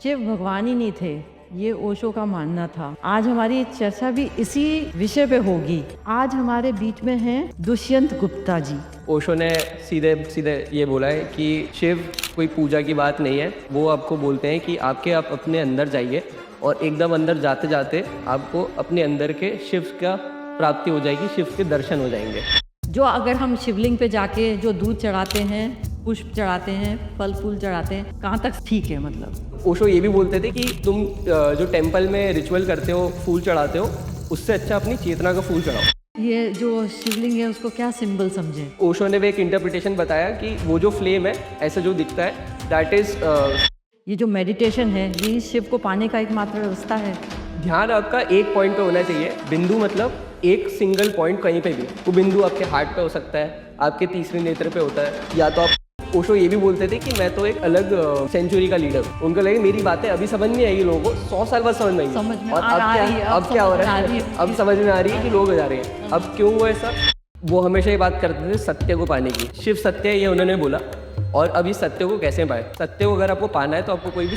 शिव भगवान ही नहीं थे, ये ओशो का मानना था। आज हमारी चर्चा भी इसी विषय पे होगी। आज हमारे बीच में हैं दुष्यंत गुप्ता जी। ओशो ने सीधे सीधे ये बोला है कि शिव कोई पूजा की बात नहीं है। वो आपको बोलते हैं कि आप अपने अंदर जाइए और एकदम अंदर जाते जाते आपको अपने अंदर के शिव का प्राप्ति हो जाएगी, शिव के दर्शन हो जाएंगे। जो अगर हम शिवलिंग पे जाके जो दूध चढ़ाते हैं, पुष्प चढ़ाते हैं, फल फूल चढ़ाते हैं, कहाँ तक ठीक है? मतलब ओशो ये भी बोलते थे कि तुम जो टेम्पल में रिचुअल करते हो, फूल चढ़ाते हो, उससे अच्छा अपनी चेतना का फूल चढ़ाओ। ये जो शिवलिंग है उसको क्या सिंबल समझे? ओशो ने भी एक इंटरप्रिटेशन बताया कि वो जो फ्लेम है, ऐसा जो दिखता है, दैट इज ये जो मेडिटेशन है, ये शिव को पाने का एकमात्र रास्ता है। ध्यान आपका एक पॉइंट पे होना चाहिए। बिंदु मतलब एक सिंगल पॉइंट कहीं पे भी। वो बिंदु आपके हार्ट पे हो सकता है, आपके तीसरे नेत्र पे होता है, या तो आप ओशो ये भी बोलते थे कि मैं तो एक अलग सेंचुरी का लीडर हूँ। उनको लगे मेरी बातें अभी समझ नहीं आएगी लोगों को, 100 साल बाद समझ में आएगी। समझ में और आ रही है, अब क्या हो रहा है, अब समझ में आ रही है कि लोग जा रहे हैं। अब क्यों हुआ ऐसा? वो हमेशा ये बात करते थे सत्य को पाने की। शिव सत्य है, ये उन्होंने बोला। और अभी सत्य को कैसे पाए? सत्य को अगर आपको पाना है तो आपको कोई भी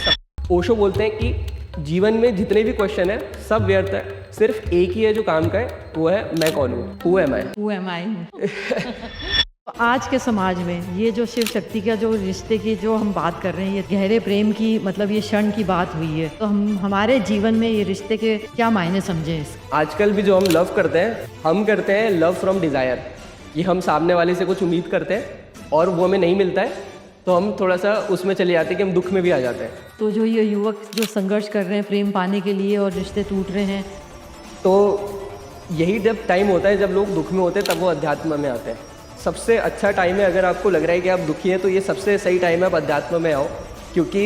ओशो बोलते हैं कि जीवन में जितने भी क्वेश्चन है सब व्यर्थ है, सिर्फ एक ही है जो काम का है, वो है मैं कौन हूँ, हु एम आई। आज के समाज में ये जो शिव शक्ति का जो रिश्ते की जो हम बात कर रहे हैं, ये गहरे प्रेम की, मतलब ये क्षण की बात हुई है, तो हम हमारे जीवन में ये रिश्ते के क्या मायने समझे? आजकल भी जो हम लव करते हैं, हम करते हैं लव फ्रॉम डिज़ायर। ये हम सामने वाले से कुछ उम्मीद करते हैं और वो हमें नहीं मिलता है, तो हम थोड़ा सा उसमें चले जाते हैं कि हम दुख में भी आ जाते हैं। तो जो ये युवक जो संघर्ष कर रहे हैं प्रेम पाने के लिए और रिश्ते टूट रहे हैं, तो यही जब टाइम होता है, जब लोग दुख में होते हैं, तब वो अध्यात्म में आते हैं। सबसे अच्छा टाइम है, अगर आपको लग रहा है कि आप दुखी हैं, तो ये सबसे सही टाइम है, आप अध्यात्म में आओ। क्योंकि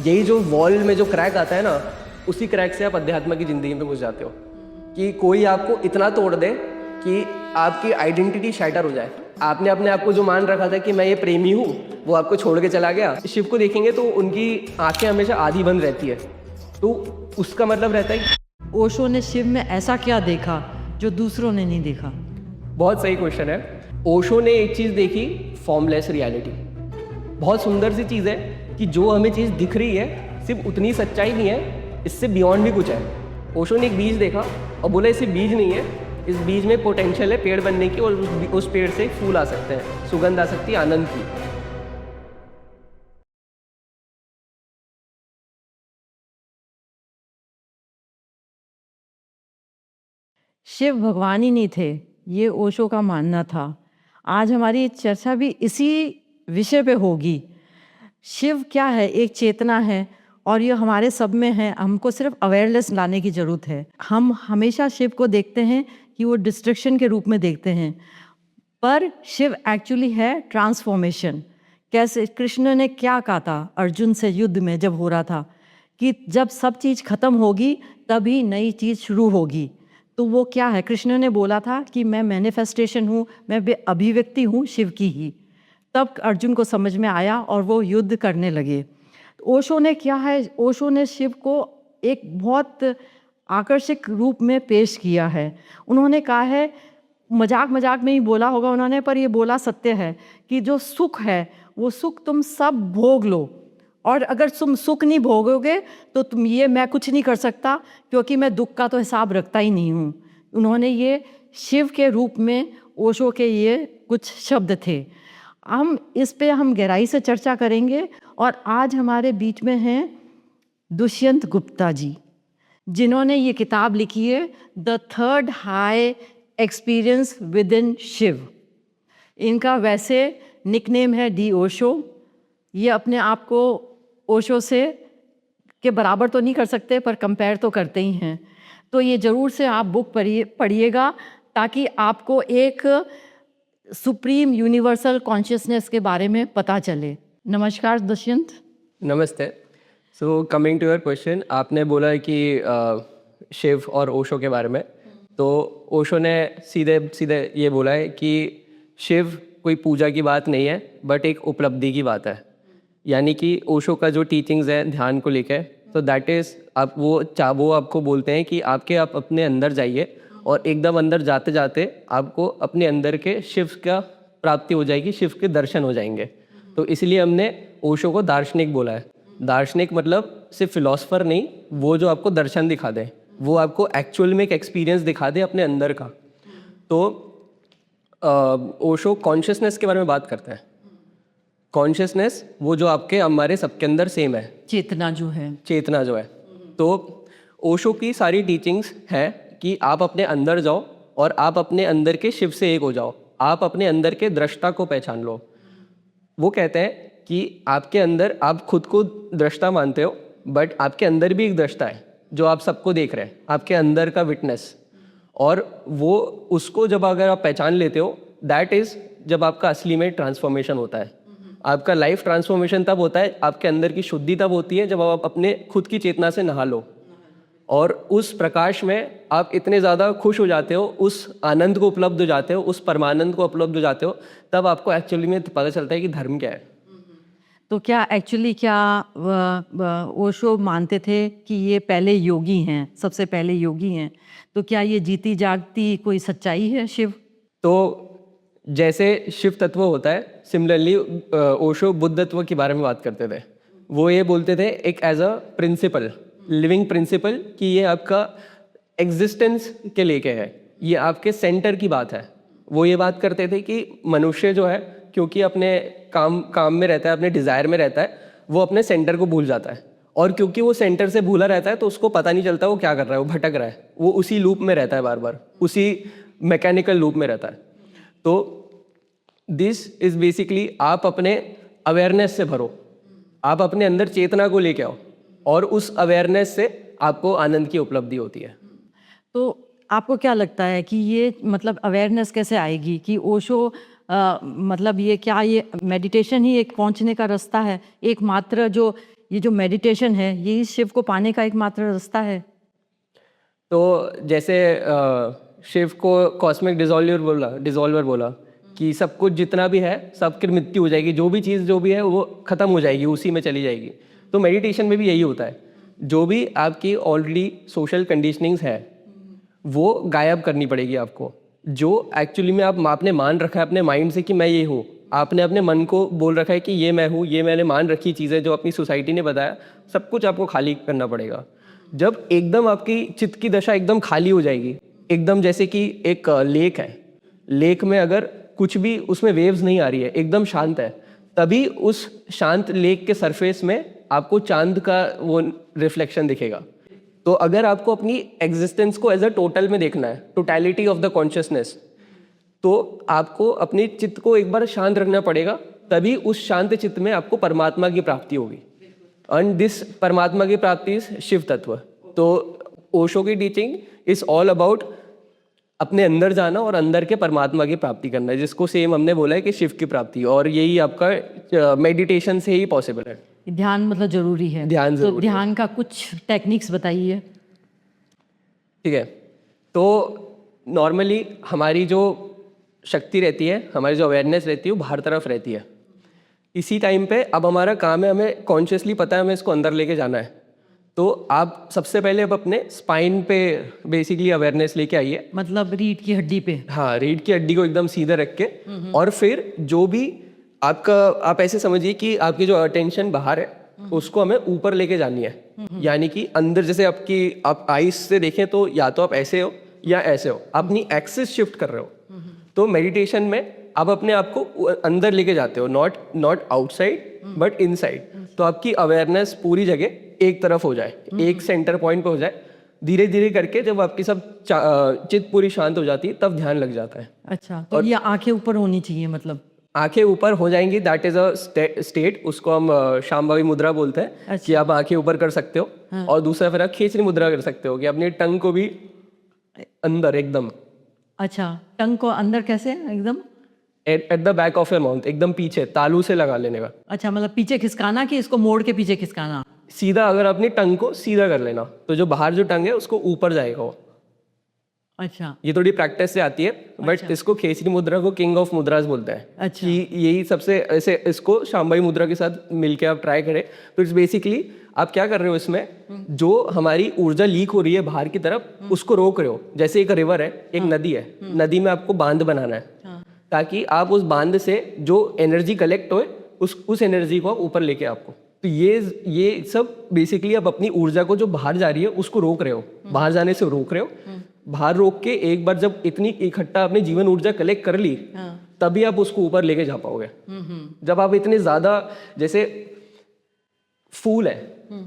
यही जो वॉल में जो क्रैक आता है ना, उसी क्रैक से आप अध्यात्म की ज़िंदगी में घुस जाते हो। कि कोई आपको इतना तोड़ दे कि आपकी आइडेंटिटी शैटर हो जाए। आपने अपने आप को जो मान रखा था कि मैं ये प्रेमी हूँ, वो आपको छोड़ के चला गया। शिव को देखेंगे तो उनकी आंखें हमेशा आधी बंद रहती है, तो उसका मतलब रहता है कि ओशो ने शिव में ऐसा क्या देखा जो दूसरों ने नहीं देखा? बहुत सही क्वेश्चन है। ओशो ने एक चीज़ देखी, फॉर्मलेस रियलिटी। बहुत सुंदर सी चीज़ है कि जो हमें चीज़ दिख रही है सिर्फ उतनी सच्चाई नहीं है, इससे बियॉन्ड भी कुछ है। ओशो ने एक बीज देखा और बोला इसे बीज नहीं है, इस बीज में पोटेंशियल है पेड़ बनने की, और उस पेड़ से फूल आ सकते हैं, सुगंध आ सकती है आनंद की। शिव भगवान ही नहीं थे, ये ओशो का मानना था। आज हमारी चर्चा भी इसी विषय पे होगी। शिव क्या है? एक चेतना है और ये हमारे सब में है। हमको सिर्फ अवेयरनेस लाने की ज़रूरत है। हम हमेशा शिव को देखते हैं कि वो डिस्ट्रक्शन के रूप में देखते हैं, पर शिव एक्चुअली है ट्रांसफॉर्मेशन। कैसे? कृष्ण ने क्या कहा था अर्जुन से युद्ध में जब हो रहा था कि जब सब चीज़ खत्म होगी तभी नई चीज़ शुरू होगी। तो वो क्या है? कृष्ण ने बोला था कि मैं मैनिफेस्टेशन हूँ, मैं अभिव्यक्ति हूँ शिव की ही। तब अर्जुन को समझ में आया और वो युद्ध करने लगे। ओशो ने क्या है? ओशो ने शिव को एक बहुत आकर्षक रूप में पेश किया है। उन्होंने कहा है, मजाक मजाक में ही बोला होगा उन्होंने, पर ये बोला सत्य है कि जो सुख है वो सुख तुम सब भोग लो, और अगर तुम सुख नहीं भोगोगे तो तुम ये मैं कुछ नहीं कर सकता, क्योंकि मैं दुख का तो हिसाब रखता ही नहीं हूँ। उन्होंने ये शिव के रूप में ओशो के ये कुछ शब्द थे। हम इस पे हम गहराई से चर्चा करेंगे। और आज हमारे बीच में हैं दुष्यंत गुप्ता जी, जिन्होंने ये किताब लिखी है the third high experience within Shiv. इनका वैसे निकनेम है डी ओशो। ये अपने आप को ओशो से के बराबर तो नहीं कर सकते, पर कंपेयर तो करते ही हैं। तो ये ज़रूर से आप बुक पढ़िएगा ताकि आपको एक सुप्रीम यूनिवर्सल कॉन्शियसनेस के बारे में पता चले। नमस्कार दुष्यंत। नमस्ते। So coming to your question, आपने बोला कि शिव और ओशो के बारे में। तो ओशो ने सीधे सीधे ये बोला है कि शिव कोई पूजा की बात नहीं है, बट एक उपलब्धि की बात है। यानी कि ओशो का जो टीचिंग्स है ध्यान को लेकर, तो दैट इज़ आप वो आपको बोलते हैं कि आप अपने अंदर जाइए और एकदम अंदर जाते जाते आपको अपने अंदर के शिव का प्राप्ति हो जाएगी, शिव के दर्शन हो जाएंगे। तो इसलिए हमने ओशो को दार्शनिक बोला है। दार्शनिक मतलब सिर्फ फिलोसफर नहीं, वो जो आपको दर्शन दिखा दे, वो आपको एक्चुअल में एक एक्सपीरियंस दिखा दे अपने अंदर का। तो ओशो कॉन्शियसनेस के बारे में बात करता है। कॉन्शियसनेस वो जो आपके हमारे सबके अंदर सेम है, चेतना जो है। चेतना जो है। तो ओशो की सारी टीचिंग्स है कि आप अपने अंदर जाओ और आप अपने अंदर के शिव से एक हो जाओ, आप अपने अंदर के दृष्टा को पहचान लो। वो कहते हैं कि आपके अंदर, आप खुद को दृष्टा मानते हो, बट आपके अंदर भी एक दृष्टा है जो आप सबको देख रहे हैं, आपके अंदर का विटनेस। और वो उसको जब अगर आप पहचान लेते हो, दैट इज़ जब आपका असली में ट्रांसफॉर्मेशन होता है। आपका लाइफ ट्रांसफॉर्मेशन तब होता है, आपके अंदर की शुद्धि तब होती है जब आप अपने खुद की चेतना से नहा लो, और उस प्रकाश में आप इतने ज़्यादा खुश हो जाते हो, उस आनंद को उपलब्ध हो जाते हो, उस परमानंद को उपलब्ध हो जाते हो, तब आपको एक्चुअली में पता चलता है कि धर्म क्या है। तो क्या एक्चुअली क्या ओशो मानते थे कि ये पहले योगी हैं, सबसे पहले योगी हैं? तो क्या ये जीती जागती कोई सच्चाई है शिव? तो जैसे शिव तत्व होता है, सिमिलरली ओशो बुद्ध तत्व के बारे में बात करते थे। वो ये बोलते थे एक as a principle, living principle, कि ये आपका एग्जिस्टेंस के लेके है, ये आपके सेंटर की बात है। वो ये बात करते थे कि मनुष्य जो है, क्योंकि अपने काम में रहता है, अपने डिज़ायर में रहता है, वो अपने सेंटर को भूल जाता है। और क्योंकि वो सेंटर से भूला रहता है तो उसको पता नहीं चलता वो क्या कर रहा है, वो भटक रहा है, वो उसी लूप में रहता है, बार बार उसी मैकेनिकल लूप में रहता है। तो दिस इज़ बेसिकली, आप अपने अवेयरनेस से भरो, आप अपने अंदर चेतना को लेके आओ, और उस अवेयरनेस से आपको आनंद की उपलब्धि होती है। तो आपको क्या लगता है कि ये मतलब अवेयरनेस कैसे आएगी कि ओशो मतलब ये क्या, ये मेडिटेशन ही एक पहुंचने का रास्ता है, एकमात्र जो ये जो मेडिटेशन है यही शिव को पाने का एकमात्र रास्ता है? तो जैसे शिव को कॉस्मिक डिसॉल्वर बोला कि सब कुछ जितना भी है सबकी मृत्यु हो जाएगी, जो भी चीज़ जो भी है वो ख़त्म हो जाएगी, उसी में चली जाएगी। तो मेडिटेशन में भी यही होता है, जो भी आपकी ऑलरेडी सोशल कंडीशनिंग्स है वो गायब करनी पड़ेगी आपको। जो एक्चुअली में आपने मान रखा है अपने माइंड से कि मैं ये हूँ, आपने अपने मन को बोल रखा है कि ये मैं हूँ, ये मैंने मान रखी चीज़ें जो अपनी सोसाइटी ने बताया, सब कुछ आपको खाली करना पड़ेगा। जब एकदम आपकी चित्त की दशा एकदम खाली हो जाएगी, एकदम जैसे कि एक लेक है, लेक में अगर कुछ भी उसमें वेव्स नहीं आ रही है, एकदम शांत है, तभी उस शांत लेक के सरफेस में आपको चांद का वो रिफ्लेक्शन दिखेगा। तो अगर आपको अपनी एग्जिस्टेंस को एज अ टोटल में देखना है, टोटलिटी ऑफ द कॉन्शियसनेस, तो आपको अपनी चित्त को एक बार शांत रखना पड़ेगा, तभी उस शांत चित्त में आपको परमात्मा की प्राप्ति होगी। एंड दिस परमात्मा की प्राप्ति इज शिव तत्व। तो ओशो की टीचिंग इज ऑल अबाउट अपने अंदर जाना और अंदर के परमात्मा की प्राप्ति करना, जिसको सेम हमने बोला है कि शिव की प्राप्ति, और यही आपका मेडिटेशन से ही पॉसिबल है। ध्यान मतलब जरूरी है? ध्यान तो जरूरी ध्यान का कुछ टेक्निक्स बताइए। ठीक है, तो नॉर्मली हमारी जो शक्ति रहती है, हमारी जो अवेयरनेस रहती है वो बाहर तरफ रहती है। इसी टाइम पे अब हमारा काम है, हमें कॉन्शियसली पता है हमें इसको अंदर लेके जाना है। तो आप सबसे पहले अब अपने स्पाइन पे बेसिकली अवेयरनेस लेके आइए, मतलब रीढ़ की हड्डी पे? हाँ, रीढ़ की हड्डी को एकदम सीधा रख के, और फिर जो भी आपका, आप ऐसे समझिए कि आपकी जो अटेंशन बाहर है उसको हमें ऊपर लेके जानी है, यानी कि अंदर। जैसे आप आईज से देखें तो या तो आप ऐसे हो या ऐसे हो, आप अपनी एक्सिस शिफ्ट कर रहे हो। तो मेडिटेशन में आप अपने आप को अंदर लेके जाते हो, नॉट आउटसाइड बट इनसाइड। तो आपकी अवेयरनेस पूरी जगह एक तरफ हो जाए, एक सेंटर पॉइंट पे हो जाए। धीरे धीरे करके जब आपकी सब चित्त पूरी शांत हो जाती है तब ध्यान लग जाता है। अच्छा, तो ये आंखें ऊपर होनी चाहिए? मतलब आंखें ऊपर हो जाएंगी, दैट इज अ स्टेट, उसको हम शांभवी मुद्रा बोलते हैं। अच्छा। कि आप आंखें ऊपर कर सकते हो। हाँ। और दूसरा फिर आप खींचनी मुद्रा कर सकते हो कि अपनी टंग को भी अंदर एकदम। अच्छा, टंग को अंदर कैसे एकदम? At the back of your mouth, एकदम पीछे तालू से लगा लेने का। अच्छा, मतलब पीछे खिसकाना कि इसको मोड़ के पीछे खिसकाना? सीधा, अगर अपनी टंग को सीधा कर लेना तो जो बाहर जो टंग है उसको ऊपर जाएगा वो। अच्छा, ये थोड़ी प्रैक्टिस से आती है, बट इसको खेचरी मुद्रा को किंग ऑफ मुद्रास बोलते हैं। अच्छा। कि यही सबसे ऐसे, इसको शांभवी मुद्रा के साथ मिलके आप ट्राई करें तो इट्स बेसिकली आप क्या कर रहे हो, इसमें जो हमारी ऊर्जा लीक हो रही है बाहर की तरफ उसको रोक रहे हो। जैसे एक रिवर है, एक नदी है, नदी में आपको बांध बनाना है ताकि आप उस बांध से जो एनर्जी कलेक्ट होए उस एनर्जी को आप ऊपर लेके आपको तो ये सब बेसिकली आप अपनी ऊर्जा को जो बाहर जा रही है उसको रोक रहे हो, बाहर जाने से रोक रहे हो। बाहर रोक के एक बार जब इतनी इकट्ठा आपने जीवन ऊर्जा कलेक्ट कर ली, तभी आप उसको ऊपर लेके जा पाओगे। जब आप इतने ज्यादा, जैसे फूल है,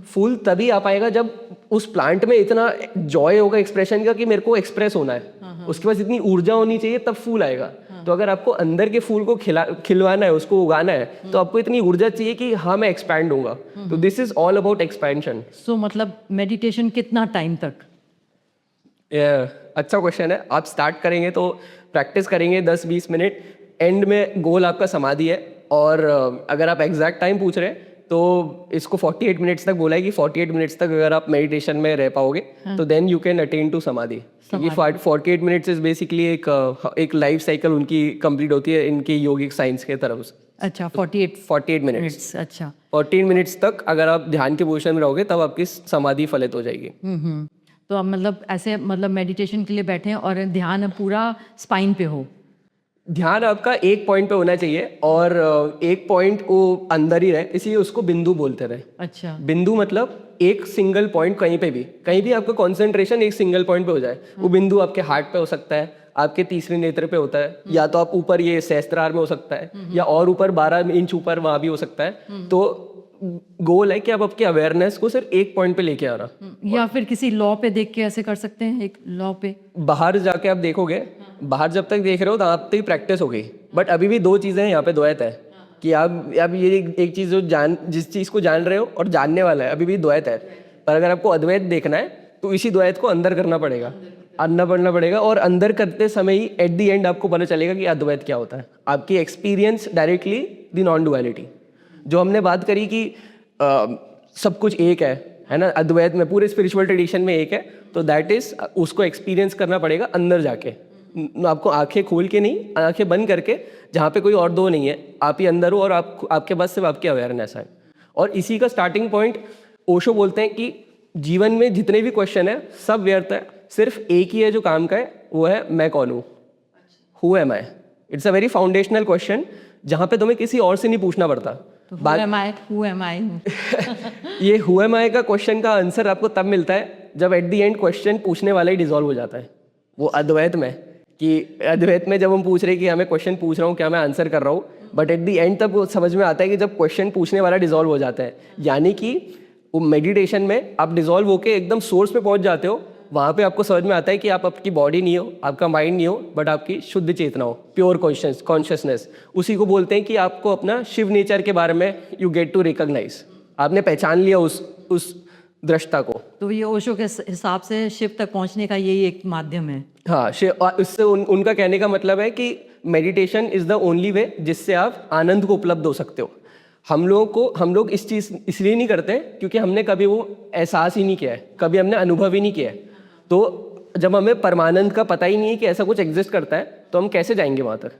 फूल तभी आ पाएगा जब उस प्लांट में इतना जॉय होगा एक्सप्रेशन का कि मेरे को एक्सप्रेस होना है, उसके पास इतनी ऊर्जा होनी चाहिए, तब फूल आएगा। तो अगर आपको अंदर के फूल को खिलवाना है, उसको उगाना है, तो आपको इतनी ऊर्जा चाहिए कि हाँ मैं एक्सपैंड होऊंगा। तो this is all about expansion. So मतलब मेडिटेशन कितना टाइम तक? अच्छा क्वेश्चन है। आप स्टार्ट करेंगे तो प्रैक्टिस करेंगे 10-20 मिनट, एंड में गोल आपका समाधि है। और अगर आप एग्जैक्ट टाइम पूछ रहे हैं तो इसको 48 मिनट्स तक बोला है कि 48 मिनट्स तक अगर आप मेडिटेशन में रह पाओगे तो then you can attain to samadhi. क्योंकि 48 मिनट्स इज बेसिकली एक लाइफ साइकिल उनकी कंप्लीट होती है इनकी योगिक साइंस के तरफ से। अच्छा, 48 मिनट्स। अच्छा, 14 मिनट्स तक अगर आप ध्यान के पोजीशन में रहोगे तब आपकी समाधि फलित हो जाएगी। तो आप मतलब ऐसे मतलब मेडिटेशन के लिए बैठे हैं और ध्यान पूरा स्पाइन पे हो? ध्यान आपका एक पॉइंट पे होना चाहिए और एक पॉइंट वो अंदर ही रहे, इसलिए उसको बिंदु बोलते रहे। अच्छा, बिंदु मतलब एक सिंगल पॉइंट, कहीं भी आपका कंसंट्रेशन एक सिंगल पॉइंट पे हो जाए। वो बिंदु आपके हार्ट पे हो सकता है, आपके तीसरे नेत्र पे होता है, या तो आप ऊपर ये सहस्त्रार में हो सकता है, या और ऊपर 12 इंच ऊपर वहां भी हो सकता है। तो गोल है कि आप आपके अवेयरनेस को सिर्फ एक पॉइंट पे लेके आ रहा। या फिर किसी लॉ पे देख के ऐसे कर सकते हैं, एक लॉ पे बाहर जाके आप देखोगे, बाहर जब तक देख रहे हो तो आप तक प्रैक्टिस हो गई। बट अभी भी दो चीजें हैं यहाँ पे, द्वैत है कि आप ये एक चीज जो जिस चीज को जान रहे हो और जानने वाला है, अभी भी द्वैत है। पर अगर आपको अद्वैत देखना है तो इसी द्वैत को अंदर करना पड़ेगा, पड़ना पड़ेगा। और अंदर करते समय ही एट दी एंड आपको पता चलेगा कि अद्वैत क्या होता है। आपकी experience directly the non duality, जो हमने बात करी कि सब कुछ एक है ना, अद्वैत में पूरे स्पिरिचुअल ट्रेडिशन में एक है, तो दैट इज उसको एक्सपीरियंस करना पड़ेगा अंदर जाके। आपको आंखें खोल के नहीं, आंखें बंद करके, जहाँ पे कोई और दो नहीं है, आप ही अंदर हो और आपके पास सिर्फ आपकी अवेयरनेस है। और इसी का स्टार्टिंग पॉइंट ओशो बोलते हैं कि जीवन में जितने भी क्वेश्चन है सब व्यर्थ है, सिर्फ एक ही है जो काम का है, वो है मैं कौन हूँ, who am I. It's a very foundational question जहाँ पे तुम्हें किसी और से नहीं पूछना पड़ता। तो हु एम आई ये हु एम आई का क्वेश्चन का आंसर आपको तब मिलता है जब एट द एंड क्वेश्चन पूछने वाला ही डिसॉल्व हो जाता है। वो अद्वैत में, कि अद्वैत में जब हम पूछ रहे हैं कि हमें क्वेश्चन पूछ रहा हूँ, क्या मैं आंसर कर रहा हूँ, बट एट द एंड तब वो समझ में आता है कि जब क्वेश्चन पूछने वाला डिसॉल्व हो जाता है, यानी कि वो मेडिटेशन में आप डिसॉल्व होके एकदम सोर्स पे पहुंच जाते हो। वहाँ पे आपको समझ में आता है कि आप आपकी बॉडी नहीं हो, आपका माइंड नहीं हो, बट आपकी शुद्ध चेतना हो, प्योर कॉन्शियसनेस। उसी को बोलते हैं कि आपको अपना शिव नेचर के बारे में यू गेट टू रिकॉग्नाइज, आपने पहचान लिया उस दृष्टा को। तो ये ओशो के हिसाब से शिव तक पहुंचने का यही एक माध्यम है। हाँ, इससे उनका कहने का मतलब है कि meditation is the only way जिससे आप आनंद को उपलब्ध हो सकते हो। हम लोग इस चीज़ इसलिए नहीं करते क्योंकि हमने कभी वो एहसास ही नहीं किया है, कभी हमने अनुभव ही नहीं किया है। तो जब हमें परमानंद का पता ही नहीं है कि ऐसा कुछ एग्जिस्ट करता है, तो हम कैसे जाएंगे वहाँ तक?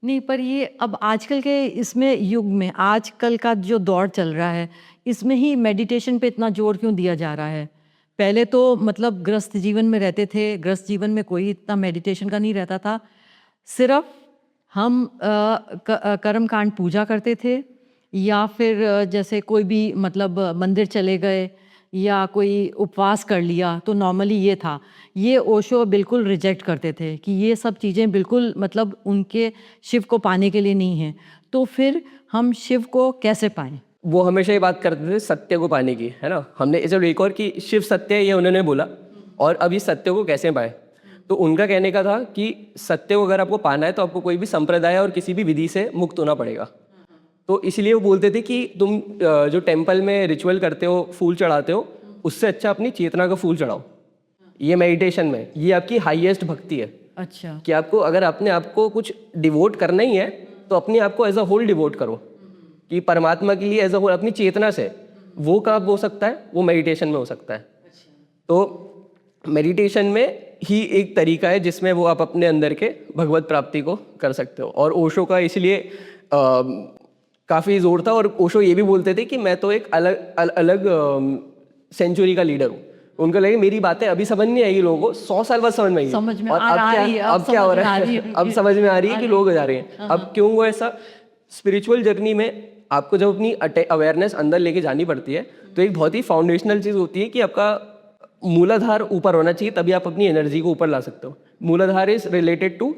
नहीं, पर ये अब आजकल के इसमें युग में, आजकल का जो दौर चल रहा है, इसमें ही मेडिटेशन पे इतना जोर क्यों दिया जा रहा है? पहले तो मतलब गृहस्थ जीवन में रहते थे, गृहस्थ जीवन में कोई इतना मेडिटेशन का नहीं रहता था। सिर्फ हम कर्म कांड पूजा करते थे, या फिर जैसे कोई भी मतलब मंदिर चले गए या कोई उपवास कर लिया, तो नॉर्मली ये था। ये ओशो बिल्कुल रिजेक्ट करते थे कि ये सब चीज़ें बिल्कुल मतलब उनके शिव को पाने के लिए नहीं है। तो फिर हम शिव को कैसे पाएं? वो हमेशा ये बात करते थे सत्य को पाने की, है ना। हमने चलो एक और कि शिव सत्य है, ये उन्होंने बोला, और अब इस सत्य को कैसे पाएं? तो उनका कहने का था कि सत्य को अगर आपको पाना है तो आपको कोई भी संप्रदाय और किसी भी विधि से मुक्त होना पड़ेगा। तो इसलिए वो बोलते थे कि तुम जो टेम्पल में रिचुअल करते हो, फूल चढ़ाते हो, उससे अच्छा अपनी चेतना का फूल चढ़ाओ। ये मेडिटेशन में ये आपकी हाईएस्ट भक्ति है। अच्छा, कि आपको अगर अपने आप को कुछ डिवोट करना ही है तो अपने आप को एज अ होल डिवोट करो, कि परमात्मा के लिए एज अ होल अपनी चेतना से। वो कब हो सकता है? वो मेडिटेशन में हो सकता है। तो मेडिटेशन में ही एक तरीका है जिसमें वो आप अपने अंदर के भगवत प्राप्ति को कर सकते हो। और ओशो का इसलिए काफ़ी जोर था, और ओशो ये भी बोलते थे कि मैं तो एक अलग सेंचुरी का लीडर हूँ। उनको लगे मेरी बातें अभी समझ नहीं आएगी लोगों को, 100 साल बाद समझ में आएगी। समझ में और अब क्या हो रहा है? अब समझ में आ रही है कि लोग जा रहे हैं। अब क्यों वो ऐसा? स्पिरिचुअल जर्नी में आपको जब अपनी अवेयरनेस अंदर लेके जानी पड़ती है तो एक बहुत ही फाउंडेशनल चीज़ होती है कि आपका मूलाधार ऊपर होना चाहिए, तभी आप अपनी एनर्जी को ऊपर ला सकते हो। Muladhara is related to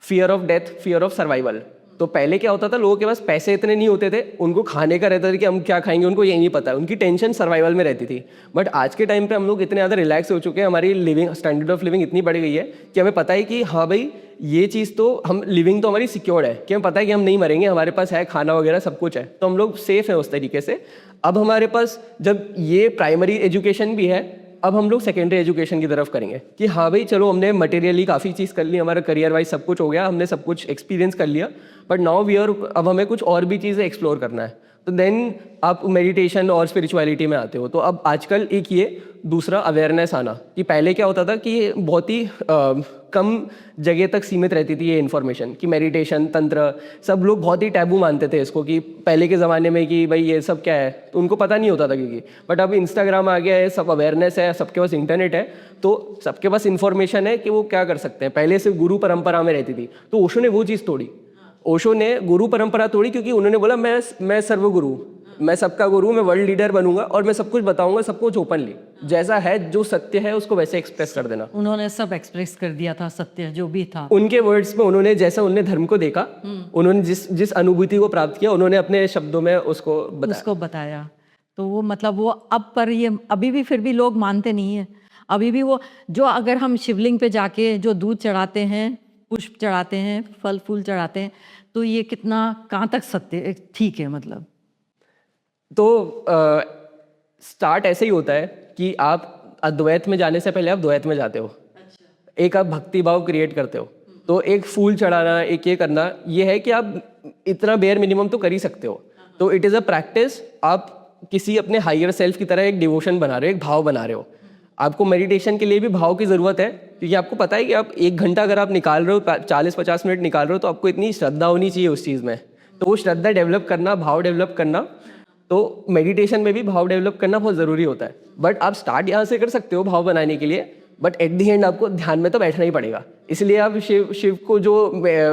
fear of death, fear of survival. तो पहले क्या होता था, लोगों के पास पैसे इतने नहीं होते थे, उनको खाने का रहता था कि हम क्या खाएंगे, उनको ये नहीं पता, उनकी टेंशन सर्वाइवल में रहती थी। बट आज के टाइम पे हम लोग इतने ज़्यादा रिलैक्स हो चुके हैं, हमारी लिविंग स्टैंडर्ड ऑफ लिविंग इतनी बढ़ गई है कि हमें पता है कि हाँ भाई ये चीज़ तो हम लिविंग तो हमारी सिक्योर्ड है, कि हमें पता है कि हम नहीं मरेंगे, हमारे पास है खाना वगैरह सब कुछ है, तो हम लोग सेफ हैं उस तरीके से। अब हमारे पास जब ये प्राइमरी एजुकेशन भी है, अब हम लोग सेकेंडरी एजुकेशन की तरफ करेंगे कि हाँ भाई चलो हमने मटेरियली काफ़ी चीज़ कर ली, हमारा करियर वाइज सब कुछ हो गया, हमने सब कुछ एक्सपीरियंस कर लिया, बट नाउ वी आर, अब हमें कुछ और भी चीज़ें एक्सप्लोर करना है। तो देन आप मेडिटेशन और स्पिरिचुअलिटी में आते हो। तो अब आजकल एक ये दूसरा अवेयरनेस आना, कि पहले क्या होता था कि ये बहुत ही कम जगह तक सीमित रहती थी ये इन्फॉर्मेशन, कि मेडिटेशन, तंत्र, सब लोग बहुत ही टैबू मानते थे इसको, कि पहले के ज़माने में कि भाई ये सब क्या है, तो उनको पता नहीं होता था क्योंकि। बट अब इंस्टाग्राम आ गया है, सब अवेयरनेस है, सबके पास इंटरनेट है, तो सबके पास इन्फॉर्मेशन है कि वो क्या कर सकते हैं। पहले सिर्फ गुरु परंपरा में रहती थी, तो ओशो ने वो चीज़ तोड़ी। ओशो ने गुरु परंपरा तोड़ी क्योंकि उन्होंने बोला मैं सर्वगुरु, मैं सबका गुरु, मैं वर्ल्ड लीडर बनूंगा और मैं सब कुछ बताऊंगा, सब कुछ ओपनली, जैसा है जो सत्य है उसको वैसे एक्सप्रेस कर देना। उन्होंने सब एक्सप्रेस कर दिया था, सत्य जो भी था उनके वर्ड्स में, उन्होंने जैसा उन्होंने धर्म को देखा, उन्होंने जिस अनुभूति को प्राप्त किया, उन्होंने अपने शब्दों में उसको बताया। तो वो मतलब वो अब पर ये अभी भी फिर भी लोग मानते नहीं है। अभी भी वो जो, अगर हम शिवलिंग पे जाके जो दूध चढ़ाते हैं, पुष्प चढ़ाते हैं, फल फूल चढ़ाते हैं, तो ये कितना कहाँ तक सत्य ठीक है मतलब। तो स्टार्ट ऐसे ही होता है कि आप अद्वैत में जाने से पहले आप द्वैत में जाते हो। एक आप भक्ति भाव क्रिएट करते हो, तो एक फूल चढ़ाना, एक ये करना, ये है कि आप इतना बेयर मिनिमम तो कर ही सकते हो। तो इट इज़ अ प्रैक्टिस, आप किसी अपने हायर सेल्फ की तरह एक डिवोशन बना रहे हो, एक भाव बना रहे हो। आपको मेडिटेशन के लिए भी भाव की ज़रूरत है, क्योंकि आपको पता है कि आप 1 घंटा अगर आप निकाल रहे हो, 40-50 मिनट निकाल रहे हो, तो आपको इतनी श्रद्धा होनी चाहिए उस चीज़ में। तो वो श्रद्धा डेवलप करना, भाव डेवलप करना, तो मेडिटेशन में भी भाव डेवलप करना बहुत ज़रूरी होता है। बट आप स्टार्ट यहाँ से कर सकते हो भाव बनाने के लिए, बट एट दी एंड आपको ध्यान में तो बैठना ही पड़ेगा। इसलिए आप शिव को जो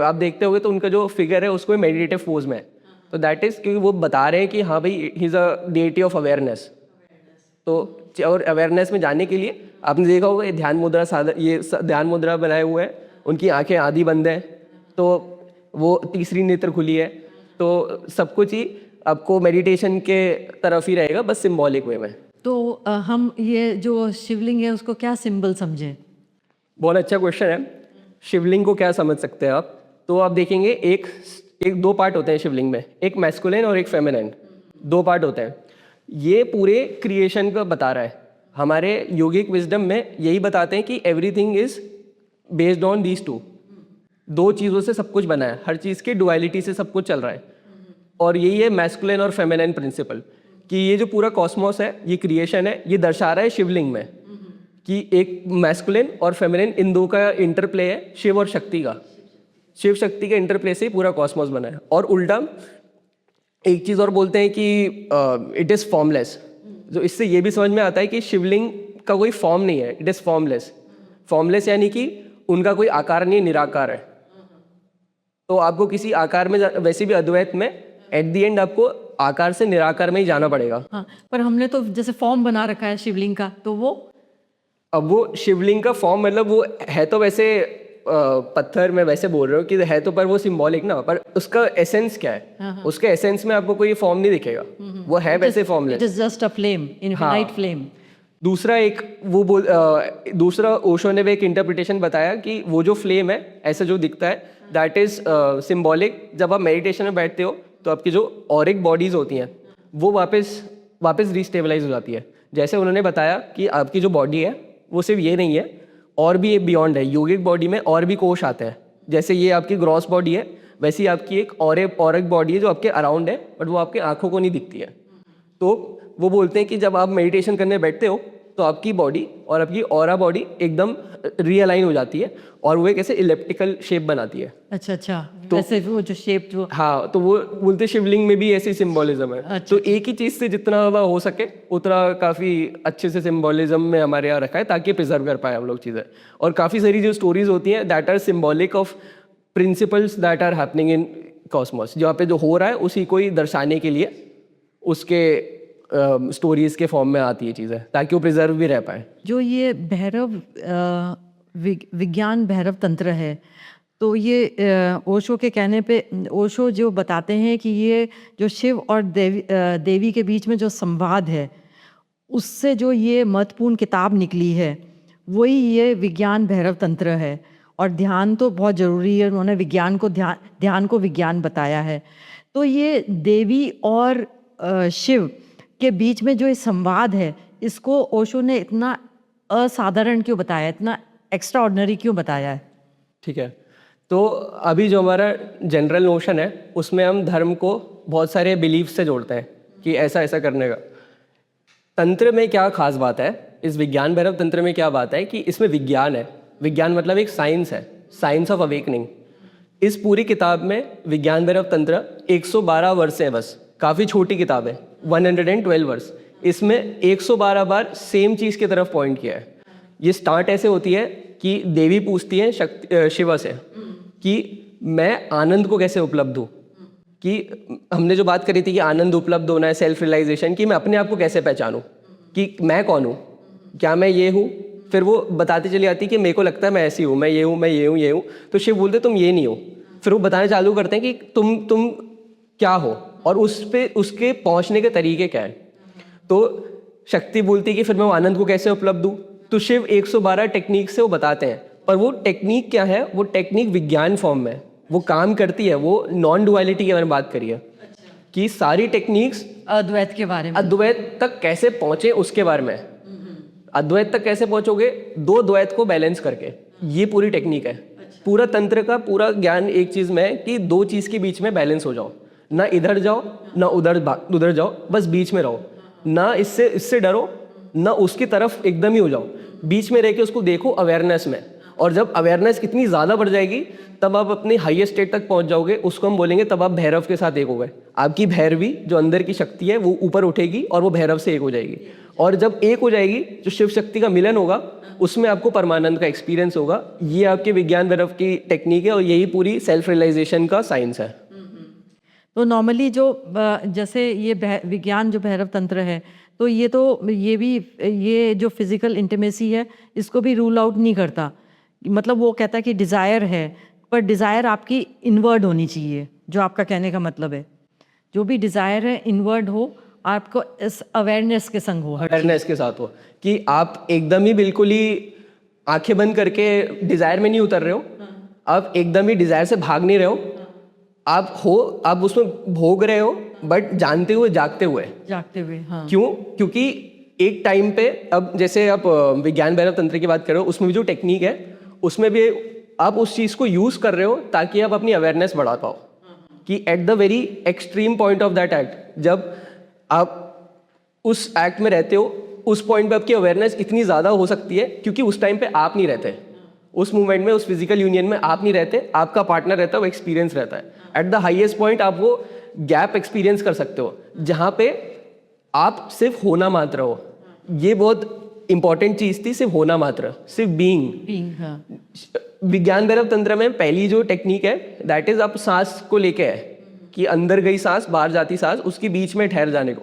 आप देखते होगे, तो उनका जो फिगर है उसको मेडिटेटिव पोज में है। तो दैट इज़ क्योंकि वो बता रहे हैं कि हाँ भाई he is a deity of awareness. तो और अवेयरनेस में जाने के लिए आपने देखा होगा, ये ध्यान मुद्रा ये ध्यान मुद्रा बनाए हुए हैं, उनकी आंखें आधी बंद हैं, तो वो तीसरी नेत्र खुली है, तो सब कुछ ही आपको मेडिटेशन के तरफ ही रहेगा, बस सिंबॉलिक वे में। तो हम ये जो शिवलिंग है उसको क्या सिंबल समझें? बहुत अच्छा क्वेश्चन है। शिवलिंग को क्या समझ सकते हैं आप? तो आप देखेंगे एक 2 पार्ट होते हैं शिवलिंग में, एक मैस्कुलिन और एक फेमिनिन, 2 पार्ट होते हैं। ये पूरे क्रिएशन का बता रहा है। हमारे योगिक विजडम में यही बताते हैं कि everything is based on these 2 चीज़ों से सब कुछ बना है, हर चीज़ की डुअलिटी से सब कुछ चल रहा है। और यही है मैस्कुलिन और फेमिनिन प्रिंसिपल, कि ये जो पूरा कॉस्मोस है, ये क्रिएशन है, ये दर्शा रहा है शिवलिंग में कि एक मैस्कुलिन और फेमिनिन, इन 2 का इंटरप्ले है, शिव और शक्ति का। शिव शक्ति के इंटरप्ले से ही पूरा कॉस्मोस बना है। और उल्टा एक चीज़ और बोलते हैं कि इट इज़ फॉर्मलेस। जो इससे ये भी समझ में आता है कि शिवलिंग का कोई फॉर्म नहीं है, इट इज़ फॉर्मलेस। फॉर्मलेस यानी कि उनका कोई आकार नहीं, निराकार है। तो आपको किसी आकार में, वैसे भी अद्वैत में एट द एंड आपको आकार से निराकार में ही जाना पड़ेगा। हाँ, पर हमने तो जैसे फॉर्म बना रखा है शिवलिंग का, तो वो अब वो शिवलिंग का फॉर्म मतलब वो है तो वैसे पत्थर में वैसे बोल रहे हो कि है तो, पर वो सिंबॉलिक ना, पर उसका एसेंस क्या है? हाँ। उसके एसेंस में आपको कोई फॉर्म नहीं दिखेगा, वो है वैसे formless. It is just a flame, infinite flame. दूसरा एक दूसरा ओशो ने भी एक इंटरप्रिटेशन बताया कि वो जो फ्लेम है ऐसा जो दिखता है, दैट इज सिंबॉलिक। जब आप मेडिटेशन में बैठते हो तो आपकी जो ऑरिक बॉडीज होती हैं वो वापस रिस्टेबलाइज हो जाती है। जैसे उन्होंने बताया कि आपकी जो बॉडी है वो सिर्फ ये नहीं है, और भी एक बियॉन्ड है। योगिक बॉडी में और भी कोश आते हैं, जैसे ये आपकी ग्रॉस बॉडी है, वैसे ही आपकी एक औरिक बॉडी है जो आपके अराउंड है, बट वो आपके आंखों को नहीं दिखती है। तो वो बोलते हैं कि जब आप मेडिटेशन करने बैठते हो तो आपकी बॉडी और आपकी ऑरा बॉडी एकदम रीअलाइन हो जाती है, और वो एक ऐसे इलेप्टिकल शेप बनाती है। अच्छा, तो वैसे वो जो शेप जो, हाँ, तो वो बोलते शिवलिंग में भी ऐसी सिंबोलिज्म है। अच्छा, तो एक ही चीज़ से जितना ज़्यादा हो सके उतना काफ़ी अच्छे से सिंबोलिज्म में हमारे यहाँ रखा है, ताकि प्रिजर्व कर पाए हम लोग चीज़ें। और काफ़ी सारी जो स्टोरीज होती हैं that are symbolic of principles that are happening in cosmos, जहाँ पे जो हो रहा है उसी को ही दर्शाने के लिए उसके स्टोरीज के फॉर्म में आती है चीज़ें, ताकि वो प्रिजर्व भी रह पाए। जो ये भैरव विज्ञान भैरव तंत्र है, तो ये ओशो के कहने पे ओशो जो बताते हैं कि ये जो शिव और देवी के बीच में जो संवाद है, उससे जो ये महत्वपूर्ण किताब निकली है, वही ये विज्ञान भैरव तंत्र है। और ध्यान तो बहुत ज़रूरी है, उन्होंने विज्ञान को ध्यान को विज्ञान बताया है। तो ये देवी और शिव के बीच में जो ये संवाद है, इसको ओशो ने इतना असाधारण क्यों बताया, इतना एक्स्ट्रा ऑर्डिनरी क्यों बताया है? ठीक है, तो अभी जो हमारा जनरल नोशन है उसमें हम धर्म को बहुत सारे बिलीफ से जोड़ते हैं कि ऐसा ऐसा करने का। तंत्र में क्या खास बात है, इस विज्ञान भैरव तंत्र में क्या बात है कि इसमें विज्ञान है। विज्ञान मतलब एक साइंस है, साइंस ऑफ अवेकनिंग। इस पूरी किताब में विज्ञान भैरव तंत्र 112 वर्ष है, बस काफ़ी छोटी किताब है, 112 वर्ष। इसमें 112 बार सेम चीज़ की तरफ पॉइंट किया है। ये स्टार्ट ऐसे होती है कि देवी पूछती है शिवा से कि मैं आनंद को कैसे उपलब्ध हूँ, कि हमने जो बात करी थी कि आनंद उपलब्ध होना है, सेल्फ रियलाइजेशन, कि मैं अपने आप को कैसे पहचानूँ, कि मैं कौन हूँ, क्या मैं ये हूँ। फिर वो बताती चली आती कि मेरे को लगता है मैं ऐसी हूँ, मैं ये हूँ, मैं ये हूँ, ये हूँ। तो शिव बोलते तुम ये नहीं हो। फिर वो बताने चालू करते हैं कि तुम क्या हो और उस पे उसके पहुँचने के तरीके क्या है। तो शक्ति बोलती है कि फिर मैं वो आनंद को कैसे उपलब्ध हूँ। तो शिव 112 टेक्निक से वो बताते हैं, पर वो टेक्निक क्या है, वो टेक्निक विज्ञान फॉर्म में वो काम करती है। वो नॉन डुअलिटी की मैंने बात करी है कि सारी टेक्निक्स अद्वैत के बारे में, अद्वैत तक कैसे पहुंचे उसके बारे में। अद्वैत तक कैसे पहुंचोगे, दो द्वैत को बैलेंस करके, ये पूरी टेक्निक है। पूरा तंत्र का पूरा ज्ञान एक चीज में है कि दो चीज के बीच में बैलेंस हो जाओ, ना इधर जाओ ना उधर जाओ, बस बीच में रहो। ना इससे डरो ना उसकी तरफ एकदम ही हो जाओ, बीच में रह के उसको देखो अवेयरनेस में। और जब अवेयरनेस कितनी ज़्यादा बढ़ जाएगी तब आप अपने हाईएस्ट स्टेट तक पहुंच जाओगे, उसको हम बोलेंगे तब आप भैरव के साथ एक हो गए। आपकी भैरवी जो अंदर की शक्ति है वो ऊपर उठेगी और वो भैरव से एक हो जाएगी। और जब एक हो जाएगी, जो शिव शक्ति का मिलन होगा, उसमें आपको परमानंद का एक्सपीरियंस होगा। ये आपके विज्ञान भैरव की टेक्निक है और यही पूरी सेल्फ रियलाइजेशन का साइंस है। तो नॉर्मली जो जैसे ये विज्ञान जो भैरव तंत्र है, तो ये जो फिजिकल इंटीमेसी है, इसको भी रूल आउट नहीं करता। मतलब वो कहता है कि डिज़ायर है, पर डिज़ायर आपकी इनवर्ड होनी चाहिए, जो आपका कहने का मतलब है। जो भी डिज़ायर है इनवर्ड हो, आपको इस अवेयरनेस के संग हो, अवेयरनेस के साथ हो, कि आप एकदम ही बिल्कुल ही आंखें बंद करके डिज़ायर में नहीं उतर रहे हो, आप एकदम ही डिज़ायर से भाग नहीं रहे हो, आप उसमें भोग रहे हो, बट जानते हुए जागते हुए। हाँ। क्यों? क्योंकि एक टाइम पे, अब जैसे आप विज्ञान भैरव तंत्र की बात कर रहे हो, उसमें भी जो टेक्निक है उसमें भी आप उस चीज़ को यूज़ कर रहे हो ताकि आप अपनी अवेयरनेस बढ़ा पाओ। कि at the very extreme point of that act, जब आप उस एक्ट में रहते हो, उस पॉइंट पे आपकी अवेयरनेस इतनी ज़्यादा हो सकती है, क्योंकि उस टाइम पे आप नहीं रहते, उस मूवमेंट में, उस फिजिकल यूनियन में आप नहीं रहते, आपका पार्टनर रहता है, वो एक्सपीरियंस रहता है। एट द हाईएस्ट पॉइंट आप वो गैप एक्सपीरियंस कर सकते हो जहाँ पे आप सिर्फ होना मात्र हो। ये बहुत इंपॉर्टेंट चीज़ थी, सिर्फ होना मात्र, सिर्फ बीइंग। हाँ। विज्ञान भैरव तंत्र में पहली जो टेक्निक है दैट इज आप सांस को लेके है, कि अंदर गई सांस बाहर जाती सांस, उसके बीच में ठहर जाने को।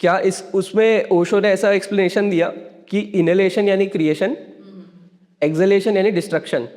क्या उसमें ओशो ने ऐसा एक्सप्लेनेशन दिया कि इनहेलेशन यानी क्रिएशन, एक्सहेलेशन यानी डिस्ट्रक्शन,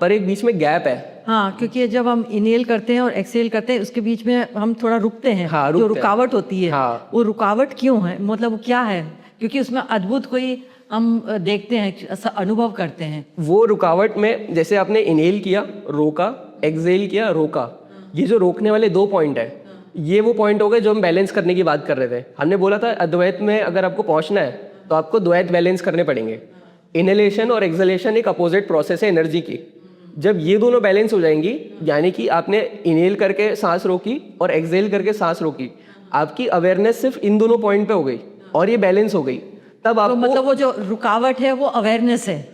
पर एक बीच में गैप है। हाँ, क्योंकि जब हम इनहेल करते हैं और एक्सहेल करते हैं, उसके बीच में हम थोड़ा रुकते हैं। हाँ, जो रुकावट होती है, हाँ। वो रुकावट क्यों है, मतलब वो क्या है? क्योंकि उसमें अद्भुत कोई हम देखते हैं, ऐसा अनुभव करते हैं। वो रुकावट में, जैसे आपने इनहेल किया, रोका, एक्सहेल किया, रोका, ये जो रोकने वाले 2 पॉइंट है, ये वो पॉइंट हो गए जो हम बैलेंस करने की बात कर रहे थे। हमने बोला था अद्वैत में अगर आपको पहुंचना है तो आपको द्वैत बैलेंस करने पड़ेंगे। इनहेलेशन और एक्सहेलेशन एक अपोजिट प्रोसेस है एनर्जी की। जब ये दोनों बैलेंस हो जाएंगी, यानी कि आपने इनहेल करके सांस रोकी और एक्सहेल करके सांस रोकी, आपकी अवेयरनेस सिर्फ इन दोनों पॉइंट पे हो गई और ये बैलेंस हो गई, तब आपको, तो मतलब वो जो रुकावट है वो अवेयरनेस है।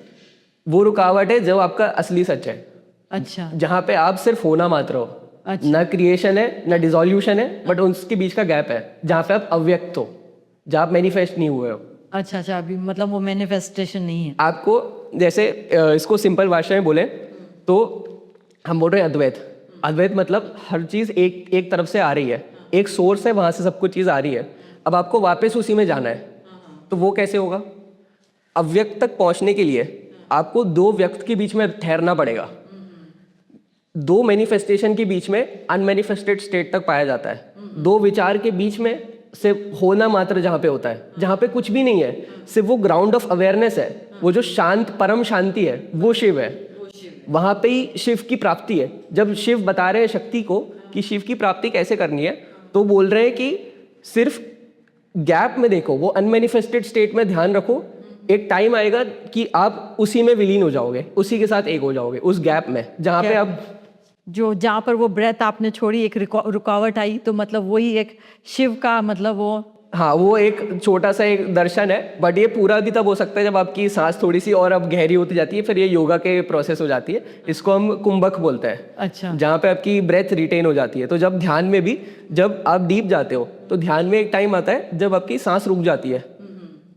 वो रुकावट है जो आपका असली सच है। अच्छा। जहाँ पे आप सिर्फ होना मात्र हो। अच्छा। ना क्रिएशन है ना डिसोल्यूशन है, बट उसके बीच का गैप है जहाँ पे आप अव्यक्त हो, जहाँ आप मैनिफेस्ट नहीं हुए हो। अच्छा, अभी मतलब वो मैनिफेस्टेशन नहीं है। आपको जैसे इसको सिंपल भाषा में बोले तो हम बोल रहे हैं अद्वैत। अद्वैत मतलब हर चीज़ एक एक तरफ से आ रही है, एक सोर्स है, वहाँ से सब कुछ चीज़ आ रही है। अब आपको वापस उसी में जाना है, तो वो कैसे होगा? अव्यक्त तक पहुँचने के लिए आपको दो व्यक्त के बीच में ठहरना पड़ेगा। दो मैनिफेस्टेशन के बीच में अनमैनिफेस्टेड स्टेट तक पाया जाता है। दो विचार के बीच में से होना मात्र जहाँ पे होता है, जहाँ पे कुछ भी नहीं है, सिर्फ वो ग्राउंड ऑफ अवेयरनेस है, वो जो शांत परम शांति है, वो शिव है। वहाँ पे ही शिव की प्राप्ति है। जब शिव बता रहे हैं शक्ति को कि शिव की प्राप्ति कैसे करनी है, तो बोल रहे हैं कि सिर्फ गैप में देखो, वो अनमैनिफेस्टेड स्टेट में ध्यान रखो, एक टाइम आएगा कि आप उसी में विलीन हो जाओगे, उसी के साथ एक हो जाओगे, उस गैप में जहाँ पे आप जहाँ पर वो ब्रेथ आपने छोड़ी, एक रुकावट आई, तो मतलब वही एक शिव का मतलब वो, हाँ, वो एक छोटा सा एक दर्शन है। बट ये पूरा भी तब हो सकता है जब आपकी सांस थोड़ी सी और अब गहरी होती जाती है, फिर ये योगा के प्रोसेस हो जाती है। इसको हम कुंभक बोलते हैं। अच्छा। जहाँ पे आपकी ब्रेथ रिटेन हो जाती है। तो जब ध्यान में भी, जब आप डीप जाते हो, तो ध्यान में एक टाइम आता है जब आपकी सांस रुक जाती है।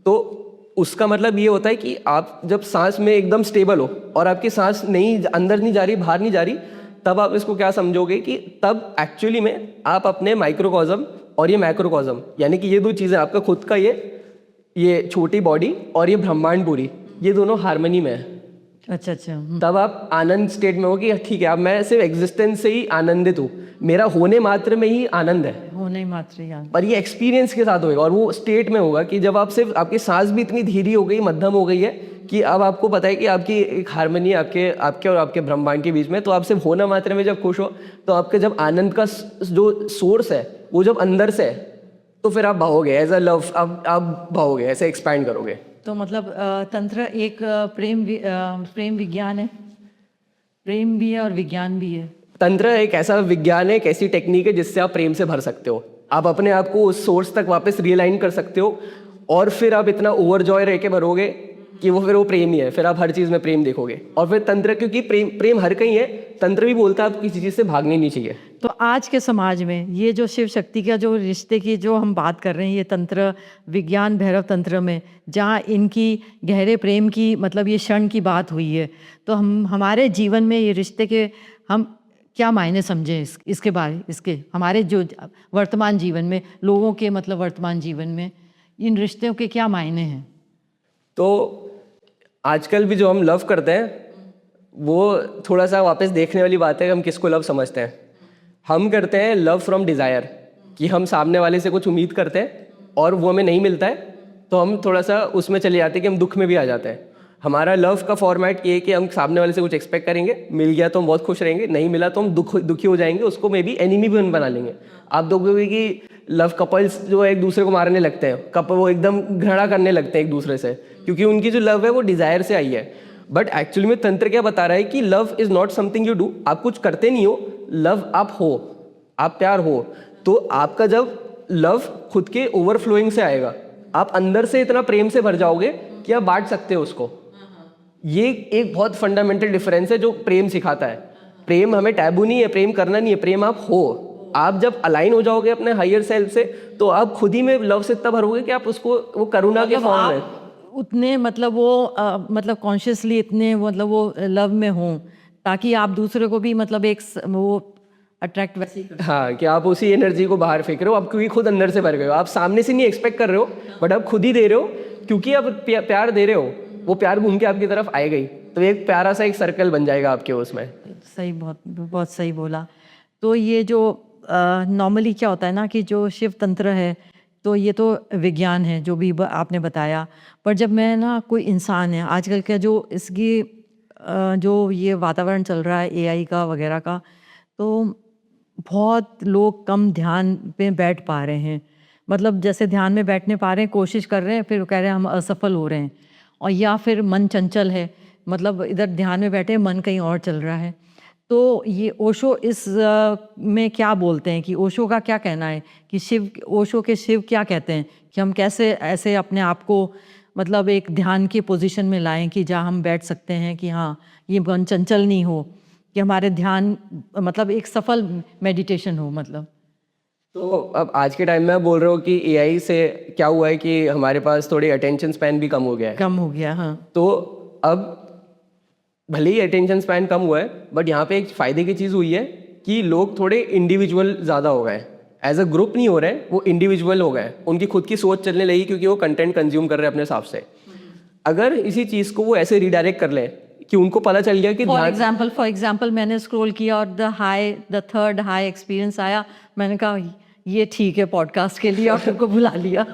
तो उसका मतलब ये होता है कि आप जब सांस में एकदम स्टेबल हो और आपकी सांस नहीं, अंदर नहीं जा रही, बाहर नहीं जा रही, तब आप इसको क्या समझोगे कि तब एक्चुअली में आप अपने माइक्रोकॉज्म और ये मैक्रोकॉज्म, यानी कि ये दो चीज़ें, आपका खुद का ये छोटी बॉडी और ये ब्रह्मांड पूरी, ये दोनों हार्मनी में है। अच्छा अच्छा। तब आप आनंद स्टेट में हो कि ठीक है, अब मैं सिर्फ एग्जिस्टेंस से ही आनंदित हूँ, मेरा होने मात्र में ही आनंद है, होने मात्र यार। पर ये एक्सपीरियंस के साथ होगा। और वो स्टेट में होगा कि जब आप सिर्फ, आपकी सांस भी इतनी धीरी हो गई, मध्यम हो गई है कि अब आपको पता है कि आपकी एक हार्मनी आपके और आपके ब्रह्मांड के बीच में, तो आप सिर्फ होना मात्र में जब खुश हो, तो आपके जब आनंद का जो सोर्स है वो जब अंदर से है, तो फिर आप भाओगे एज अ लव, आप भाओगे, ऐसे एक्सपैंड करोगे। तो मतलब तंत्र एक प्रेम विज्ञान है, प्रेम भी है और विज्ञान भी है। तंत्र एक ऐसा विज्ञान है, एक ऐसी टेक्निक है जिससे आप प्रेम से भर सकते हो। आप अपने आप को उस सोर्स तक वापस रियलाइन कर सकते हो, और फिर आप इतना ओवरजॉय रह के भरोगे कि वो फिर वो प्रेम ही है, फिर आप हर चीज़ में प्रेम देखोगे। और फिर तंत्र, क्योंकि प्रेम हर कहीं है, तंत्र भी बोलता है आपको किसी चीज़ से भागने नहीं चाहिए। तो आज के समाज में ये जो शिव शक्ति का जो रिश्ते की जो हम बात कर रहे हैं, ये तंत्र विज्ञान भैरव तंत्र में जहाँ इनकी गहरे प्रेम की मतलब ये क्षण की बात हुई है, तो हम हमारे जीवन में ये रिश्ते के हम क्या मायने समझें, इसके बारे, इसके हमारे जो वर्तमान जीवन में, लोगों के मतलब वर्तमान जीवन में इन रिश्तों के क्या मायने हैं? तो आजकल भी जो हम लव करते हैं, वो थोड़ा सा वापस देखने वाली बात है कि हम किसको लव समझते हैं। हम करते हैं लव फ्रॉम डिज़ायर, कि हम सामने वाले से कुछ उम्मीद करते हैं और वो हमें नहीं मिलता है, तो हम थोड़ा सा उसमें चले जाते हैं कि हम दुख में भी आ जाते हैं। हमारा लव का फॉर्मेट ये है कि हम सामने वाले से कुछ एक्सपेक्ट करेंगे, मिल गया तो हम बहुत खुश रहेंगे, नहीं मिला तो हम दुखी हो जाएंगे, उसको मे बी एनिमी भी बना लेंगे। आप देखोगे कि लव कपल्स जो है एक दूसरे को मारने लगते हैं, वो एकदम घृणा करने लगते हैं एक दूसरे से, क्योंकि उनकी जो लव है वो डिज़ायर से आई है। बट एक्चुअली में तंत्र क्या बता रहा है कि love is not something you do, आप कुछ करते नहीं हो, लव आप हो, आप प्यार हो। तो आपका जब लव खुद के ओवरफ्लोइंग से आएगा, आप अंदर से इतना प्रेम से भर जाओगे कि आप बांट सकते हो उसको। ये एक बहुत फंडामेंटल डिफरेंस है जो प्रेम सिखाता है। प्रेम हमें टैबू नहीं है, प्रेम करना नहीं है, प्रेम आप हो। आप जब अलाइन हो जाओगे अपने हायर सेल्फ से, तो आप खुद ही में लव से इतना भरोगे कि आप उसको वो करुणा के फॉर्म में उतने मतलब वो मतलब कॉन्शियसली इतने मतलब वो लव में हों, ताकि आप दूसरे को भी मतलब एक वो अट्रैक्ट वैसे ही कर। हाँ, कि आप उसी एनर्जी को बाहर फेंक रहे हो, आप क्योंकि खुद अंदर से भर गए हो। आप सामने से नहीं एक्सपेक्ट कर रहे हो, बट आप खुद ही दे रहे हो, क्योंकि आप प्यार दे रहे हो, वो प्यार घूम के आपकी तरफ आएगा ही। तो एक प्यारा सा एक सर्कल बन जाएगा आपके उसमें। सही, बहुत बहुत सही बोला। तो ये जो नॉर्मली क्या होता है ना कि जो शिव तंत्र है, तो ये तो विज्ञान है जो भी आपने बताया, पर जब मैं ना कोई इंसान है आजकल का जो इसकी जो ये वातावरण चल रहा है एआई का वगैरह का, तो बहुत लोग कम ध्यान पे बैठ पा रहे हैं। मतलब जैसे ध्यान में बैठने पा रहे हैं, कोशिश कर रहे हैं, फिर कह रहे हैं हम असफल हो रहे हैं, और या फिर मन चंचल है, मतलब इधर ध्यान में बैठे मन कहीं और चल रहा है। तो ये ओशो इस में क्या बोलते हैं, कि ओशो का क्या कहना है कि ओशो के शिव क्या कहते हैं कि हम कैसे ऐसे अपने आप को मतलब एक ध्यान की पोजीशन में लाएं कि जहाँ हम बैठ सकते हैं कि हाँ ये मन चंचल नहीं हो, कि हमारे ध्यान मतलब एक सफल मेडिटेशन हो। मतलब तो अब आज के टाइम में आप बोल रहे हो कि एआई से क्या हुआ है कि हमारे पास थोड़ी अटेंशन स्पैन भी कम हो गया है। कम हो गया, हाँ। तो अब भले ही अटेंशन स्पैन कम हुआ है, बट यहाँ पे एक फ़ायदे की चीज़ हुई है कि लोग थोड़े इंडिविजुअल ज़्यादा हो गए, एज अ ग्रुप नहीं हो रहे, वो इंडिविजुअल हो गए, उनकी खुद की सोच चलने लगी क्योंकि वो कंटेंट कंज्यूम कर रहे हैं अपने हिसाब से। अगर इसी चीज़ को वो ऐसे रिडायरेक्ट कर लें कि उनको पता चल गया कि फॉर एग्जाम्पल मैंने स्क्रॉल किया और द थर्ड हाई एक्सपीरियंस आया, मैंने कहा ये ठीक है पॉडकास्ट के लिए, और फिर को बुला लिया।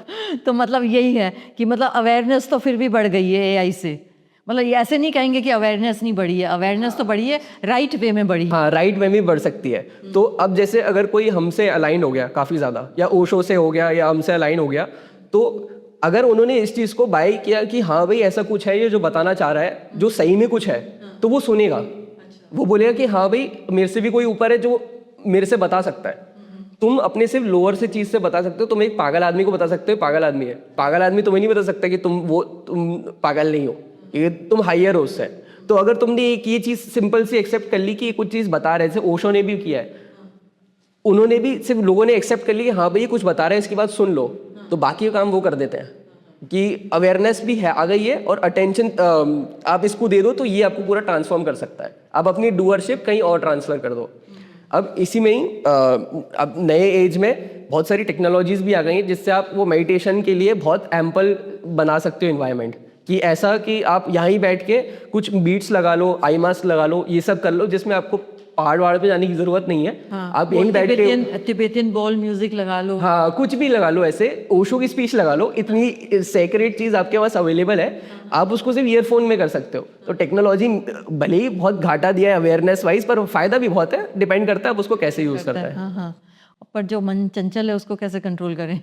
तो मतलब यही है कि मतलब अवेयरनेस तो फिर भी बढ़ गई है एआई से। मतलब ये ऐसे नहीं कहेंगे कि अवेयरनेस नहीं बढ़ी है, अवेयरनेस तो बढ़ी है, राइट वे में बढ़ी है। हाँ, राइट वे में बढ़ सकती है। तो अब जैसे अगर कोई हमसे अलाइन हो गया काफ़ी ज़्यादा, या ओशो से हो गया या हमसे अलाइन हो गया, तो अगर उन्होंने इस चीज़ को बाय किया कि हाँ भाई ऐसा कुछ है ये जो बताना चाह रहा है, जो सही में कुछ है, तो वो सुनेगा। वो बोलेगा कि हाँ भाई मेरे से भी कोई ऊपर है जो मेरे से बता सकता है। तुम अपने सिर्फ लोअर से चीज़ से बता सकते हो। तुम एक पागल आदमी को बता सकते हो पागल आदमी है, पागल आदमी तुम्हें नहीं बता सकता कि तुम पागल नहीं हो, ये तुम हाइयर हो उससे। तो अगर तुमने एक ये चीज़ सिंपल सी एक्सेप्ट कर ली कि कुछ चीज़ बता रहे थे, ओशो ने भी किया है, उन्होंने भी सिर्फ लोगों ने एक्सेप्ट कर लिया कि हाँ भाई ये कुछ बता रहे हैं, इसके बाद सुन लो, तो बाकी का काम वो कर देते हैं कि अवेयरनेस भी है आ गई है और अटेंशन आप इसको दे दो तो ये आपको पूरा ट्रांसफॉर्म कर सकता है। आप अपनी डूअरशिप कहीं और ट्रांसफ़र कर दो। अब इसी में ही अब नए एज में बहुत सारी टेक्नोलॉजीज़ भी आ गई हैं जिससे आप वो मेडिटेशन के लिए बहुत एम्पल बना सकते हो इन्वायरमेंट, कि ऐसा कि आप यहाँ ही बैठ के कुछ बीट्स लगा लो, आई मास्क लगा लो, ये सब कर लो, जिसमें आपको पहाड़ वहाड़ पे जाने की जरूरत नहीं है। हाँ, आप यहीं बैठ के तिब्बतियन बॉल म्यूजिक लगा लो, हाँ कुछ भी लगा लो, ऐसे ओशो की स्पीच लगा लो, इतनी सेक्रेट चीज़ आपके पास अवेलेबल है, आप उसको सिर्फ ईयरफोन में कर सकते हो। तो टेक्नोलॉजी भले ही बहुत घाटा दिया है अवेयरनेस वाइज, पर फ़ायदा भी बहुत है, डिपेंड करता है आप उसको कैसे यूज़ करता है। हाँ हाँ, पर जो मन चंचल है उसको कैसे कंट्रोल करें?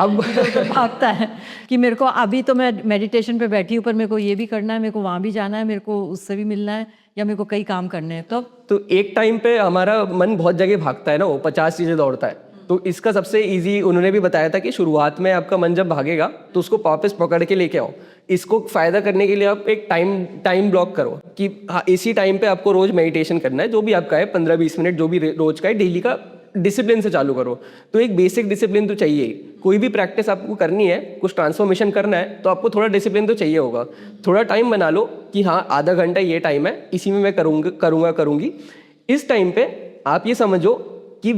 अब भागता है कि मेरे को अभी तो मैं मेडिटेशन पे बैठी हूँ, पर मेरे को ये भी करना है, मेरे को वहाँ भी जाना है, मेरे को उससे भी मिलना है, या मेरे को कई काम करने हैं। तो एक टाइम पे हमारा मन बहुत जगह भागता है ना, वो 50 चीज़ें दौड़ता है। तो इसका सबसे इजी उन्होंने भी बताया था कि शुरुआत में आपका मन जब भागेगा तो उसको वापस पकड़ के लेके आओ। इसको फ़ायदा करने के लिए आप एक टाइम ब्लॉक करो कि हाँ इसी टाइम पे आपको रोज़ मेडिटेशन करना है, जो भी आपका है 15-20 मिनट, जो भी रोज़ का है, डेली का डिसिप्लिन से चालू करो। तो एक बेसिक डिसिप्लिन तो चाहिए ही। कोई भी प्रैक्टिस आपको करनी है, कुछ ट्रांसफॉर्मेशन करना है, तो आपको थोड़ा डिसिप्लिन तो चाहिए होगा। थोड़ा टाइम बना लो कि हाँ आधा घंटा ये टाइम है, इसी में मैं करूँगी। इस टाइम पे आप ये समझो कि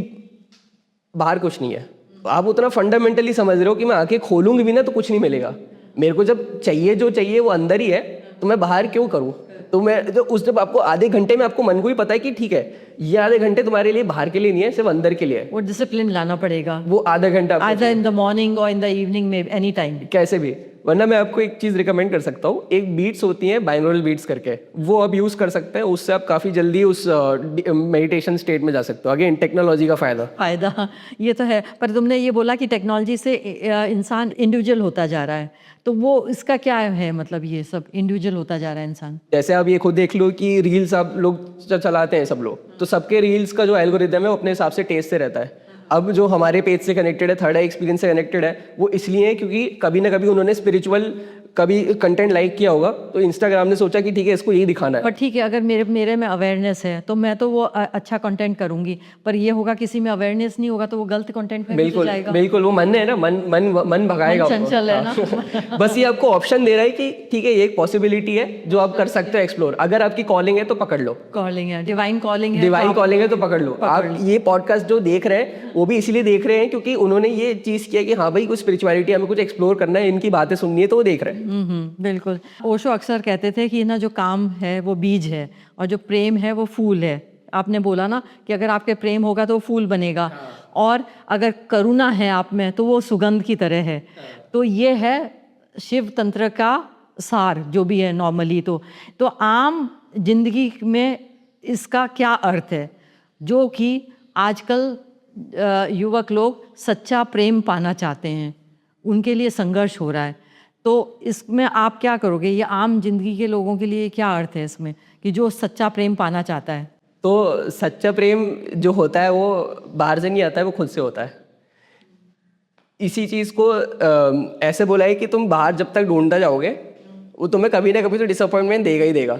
बाहर कुछ नहीं है। आप उतना फंडामेंटली समझ रहे हो कि मैं आंखें खोलूंगी भी ना तो कुछ नहीं मिलेगा, मेरे को जब चाहिए जो चाहिए वो अंदर ही है, तो मैं बाहर क्यों करूँ? तो मैं तो उस जब आपको आधे घंटे में आपको मन को ही पता है कि ठीक है ये आधे घंटे तुम्हारे लिए बाहर के लिए नहीं है, सिर्फ अंदर के लिए है। वो डिसिप्लिन लाना पड़ेगा, वो आधा घंटा आइदर इन द मॉर्निंग और इन द इवनिंग में, एनी टाइम, कैसे भी। वरना मैं आपको एक चीज़ रिकमेंड कर सकता हूँ, एक बीट्स होती हैं बाइनोरल बीट्स करके, वो आप यूज़ कर सकते हैं, उससे आप काफ़ी जल्दी उस मेडिटेशन स्टेट में जा सकते हो। अगेन टेक्नोलॉजी का फ़ायदा ये तो है। पर तुमने ये बोला कि टेक्नोलॉजी से इंसान इंडिविजुअल होता जा रहा है, तो वो इसका क्या है मतलब? ये सब इंडिविजुअल होता जा रहा है इंसान। जैसे आप ये खुद देख लो कि रील्स आप लोग चलाते हैं सब लोग, तो सबके रील्स का जो एल्गोरिदम है वो अपने हिसाब से टेस्ट से रहता है। अब जो हमारे पेज से कनेक्टेड है, थर्ड आई एक्सपीरियंस से कनेक्टेड है, वो इसलिए है क्योंकि कभी ना कभी उन्होंने स्पिरिचुअल कभी कंटेंट लाइक किया होगा, तो इंस्टाग्राम ने सोचा कि ठीक है इसको यही दिखाना है। पर ठीक है, अगर मेरे में अवेयरनेस है तो मैं तो वो अच्छा कंटेंट करूंगी, पर ये होगा किसी में अवेयरनेस नहीं होगा तो वो गलत कंटेंट में भी तो जाएगा। बिल्कुल वो मन है ना, मन भगाएगा, चंचल है ना। बस ये आपको ऑप्शन दे रहा है कि ठीक है ये एक पॉसिबिलिटी है जो आप कर सकते हो एक्सप्लोर। अगर आपकी कॉलिंग है तो पकड़ लो, कॉलिंग है, डिवाइन कॉलिंग है, डिवाइन कॉलिंग है तो पकड़ लो। आप ये पॉडकास्ट जो देख रहे हैं वो भी इसीलिए देख रहे हैं क्योंकि उन्होंने ये चीज़ किया कि हाँ भाई कुछ स्पिरिचुअलिटी हमें कुछ एक्सप्लोर करना है, इनकी बातें सुननी है, तो वो देख रहे हैं। बिल्कुल। ओशो अक्सर कहते थे कि ना जो काम है वो बीज है और जो प्रेम है वो फूल है। आपने बोला ना कि अगर आपके प्रेम होगा तो वो फूल बनेगा, और अगर करुणा है आप में तो वो सुगंध की तरह है। तो ये है शिव तंत्र का सार जो भी है नॉर्मली। तो आम जिंदगी में इसका क्या अर्थ है, जो कि आजकल युवक लोग सच्चा प्रेम पाना चाहते हैं, उनके लिए संघर्ष हो रहा है। तो इसमें आप क्या करोगे? ये आम जिंदगी के लोगों के लिए क्या अर्थ है इसमें कि जो सच्चा प्रेम पाना चाहता है? तो सच्चा प्रेम जो होता है वो बाहर से नहीं आता है, वो खुद से होता है। इसी चीज़ को ऐसे बोला है कि तुम बाहर जब तक ढूंढता जाओगे वो तुम्हें कभी ना कभी तो डिसअपॉइंटमेंट देगा ही देगा,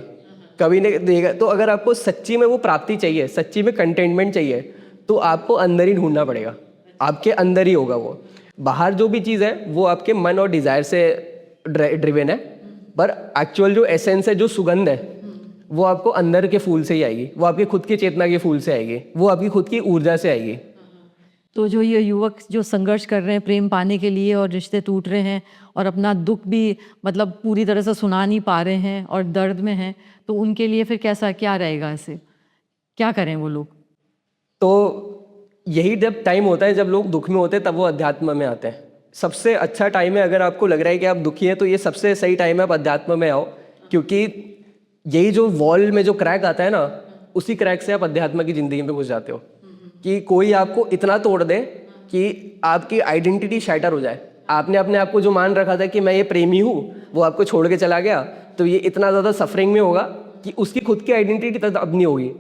कभी ना देगा। तो अगर आपको सच्ची में वो प्राप्ति चाहिए, सच्ची में कंटेनमेंट चाहिए, तो आपको अंदर ही ढूंढना पड़ेगा, आपके अंदर ही होगा वो। बाहर जो भी चीज़ है वो आपके मन और डिज़ायर से ड्रिवन है, पर एक्चुअल जो एसेंस है, जो सुगंध है, वो आपको अंदर के फूल से ही आएगी, वो आपकी खुद की चेतना के फूल से आएगी, वो आपकी खुद की ऊर्जा से आएगी। तो जो ये युवक जो संघर्ष कर रहे हैं प्रेम पाने के लिए और रिश्ते टूट रहे हैं और अपना दुख भी मतलब पूरी तरह से सुना नहीं पा रहे हैं और दर्द में हैं, तो उनके लिए फिर कैसा क्या रहेगा, ऐसे क्या करें वो लोग? तो यही जब टाइम होता है जब लोग दुख में होते हैं, तब वो अध्यात्म में आते हैं। सबसे अच्छा टाइम है, अगर आपको लग रहा है कि आप दुखी हैं तो ये सबसे सही टाइम है आप अध्यात्म में आओ, क्योंकि यही जो वॉल में जो क्रैक आता है ना, उसी क्रैक से आप अध्यात्म की ज़िंदगी में घुस जाते हो कि कोई आपको इतना तोड़ दे कि आपकी आइडेंटिटी शैटर हो जाए। आपने अपने आप को जो मान रखा था कि मैं ये प्रेमी हूँ, वो आपको छोड़ के चला गया, तो ये इतना ज़्यादा सफरिंग में होगा कि उसकी खुद की आइडेंटिटी तब अब नहीं होगी।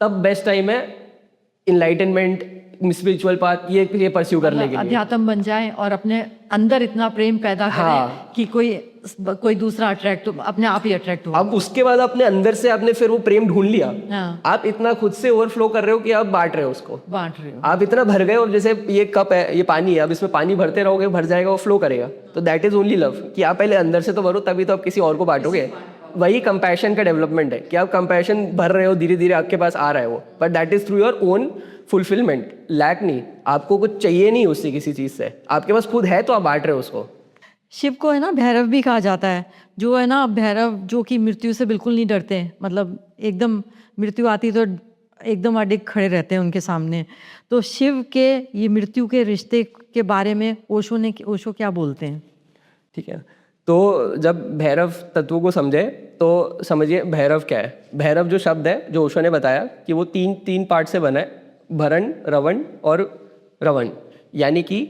तब बेस्ट टाइम है इनलाइटनमेंट, स्पिरिचुअल पाथ ये परस्यू करने के लिए। अध्यात्म बन जाए और अपने अंदर इतना प्रेम पैदा करें कि कोई दूसरा अट्रैक्ट अपने आप ही अट्रैक्ट हो। अब उसके बाद अपने अंदर से आपने फिर वो प्रेम ढूंढ लिया, आप इतना खुद से ओवरफ्लो कर रहे हो कि आप बांट रहे हो उसको, बांट रहे हो, आप इतना भर गए। और जैसे ये कप है, ये पानी है, अब इसमें पानी भरते रहोगे, भर जाएगा, वो फ्लो करेगा। तो दैट इज ओनली लव, कि आप पहले अंदर से तो भरो, तभी तो आप किसी और को बांटोगे। वही कंपैशन का डेवलपमेंट है कि आप कंपैशन भर रहे हो, धीरे धीरे आपके पास आ रहा है वो, but that is through your own fulfilment. Lack नहीं, आपको कुछ चाहिए नहीं उससे, किसी चीज़ से, आपके पास खुद है तो आप बांट रहे हो उसको। शिव को है ना भैरव भी कहा जाता है, जो है ना भैरव जो कि मृत्यु से बिल्कुल नहीं डरते हैं, मतलब एकदम मृत्यु आती तो एकदम अडिग खड़े रहते हैं उनके सामने। तो शिव के ये मृत्यु के रिश्ते के बारे में ओशो क्या बोलते हैं? ठीक है, तो जब भैरव तत्व को समझे तो समझिए भैरव क्या है। भैरव जो शब्द है, जो ओशो ने बताया कि वो तीन पार्ट से बना है, भरण, रवण और रवण, यानी कि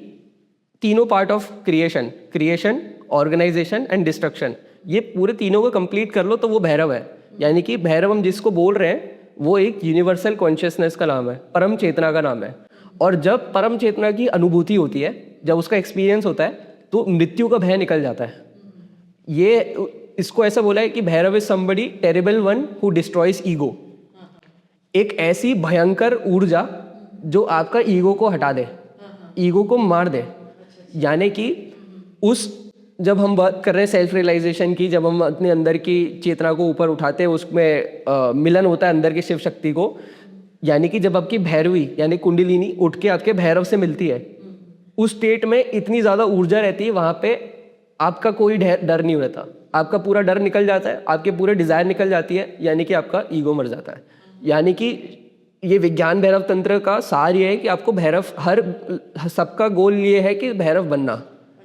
तीनों part of creation, organisation and destruction. ये पूरे तीनों को कंप्लीट कर लो तो वो भैरव है। यानी कि भैरव हम जिसको बोल रहे हैं वो एक यूनिवर्सल कॉन्शियसनेस का नाम है, परम चेतना का नाम है। और जब परम चेतना की अनुभूति होती है, जब उसका एक्सपीरियंस होता है, तो मृत्यु का भय निकल जाता है। ये इसको ऐसा बोला है कि Bhairav is somebody terrible one who destroys ego. एक ऐसी भयंकर ऊर्जा जो आपका ईगो को हटा दे, ईगो को मार दे। यानी कि जब हम बात कर रहे हैं सेल्फ रियलाइजेशन की, जब हम अपने अंदर की चेतना को ऊपर उठाते हैं, उसमें मिलन होता है अंदर की शिव शक्ति को। यानी कि जब आपकी भैरवी यानी कुंडलिनी उठ के आपके भैरव से मिलती है, उस स्टेट में इतनी ज़्यादा ऊर्जा रहती है, वहाँ पे आपका कोई डर नहीं रहता, आपका पूरा डर निकल जाता है, आपके पूरे डिज़ायर निकल जाती है, यानी कि आपका ईगो मर जाता है। यानी कि ये विज्ञान भैरव तंत्र का सार ये है कि आपको भैरव, सबका गोल ये है कि भैरव बनना,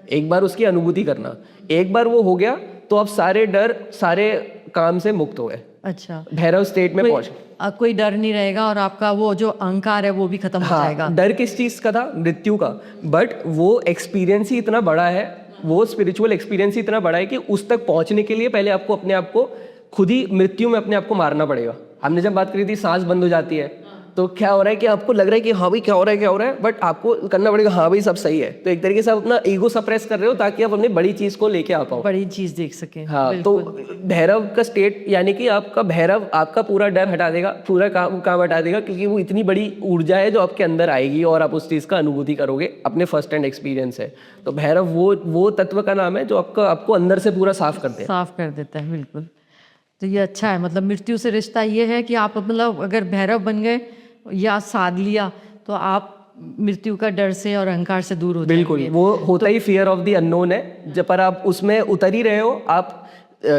एक बार उसकी अनुभूति करना। एक बार वो हो गया तो आप सारे डर, सारे काम से मुक्त हो गए। अच्छा, भैरव स्टेट में पहुंच, कोई डर नहीं रहेगा और आपका वो जो अहंकार है वो भी खत्म हो जाएगा। डर किस चीज़ का था? मृत्यु का। बट वो एक्सपीरियंस ही इतना बड़ा है, वो स्पिरिचुअल एक्सपीरियंस ही इतना बड़ा है कि उस तक पहुंचने के लिए पहले आपको अपने आप को खुद ही मृत्यु में अपने आप को मारना पड़ेगा। हमने जब बात करी थी सांस बंद हो जाती है, तो क्या हो रहा है कि आपको लग रहा है कि हाँ भाई क्या हो रहा है, बट आपको करना पड़ेगा हाँ भाई सब सही है। तो एक तरीके से आप अपना ईगो सप्रेस कर रहे हो ताकि आप अपनी बड़ी चीज को लेके आ पाओ, बड़ी चीज देख सके। हाँ, तो भैरव का स्टेट यानी कि आपका भैरव आपका पूरा डर हटा देगा, पूरा काम हटा देगा, क्योंकि वो इतनी बड़ी ऊर्जा है जो आपके अंदर आएगी और आप उस चीज का अनुभूति करोगे, अपने फर्स्ट हैंड एक्सपीरियंस है। तो भैरव वो तत्व का नाम है जो आपको अंदर से पूरा साफ कर देता है। बिल्कुल। तो ये अच्छा है, मतलब मृत्यु से रिश्ता ये है कि आप मतलब अगर भैरव बन गए या साध लिया तो आप मृत्यु का डर से और अहंकार से दूर हो जाएंगे। बिल्कुल, वो होता ही फियर ऑफ द अननोन है, जब पर आप उसमें उतर ही रहे हो आप।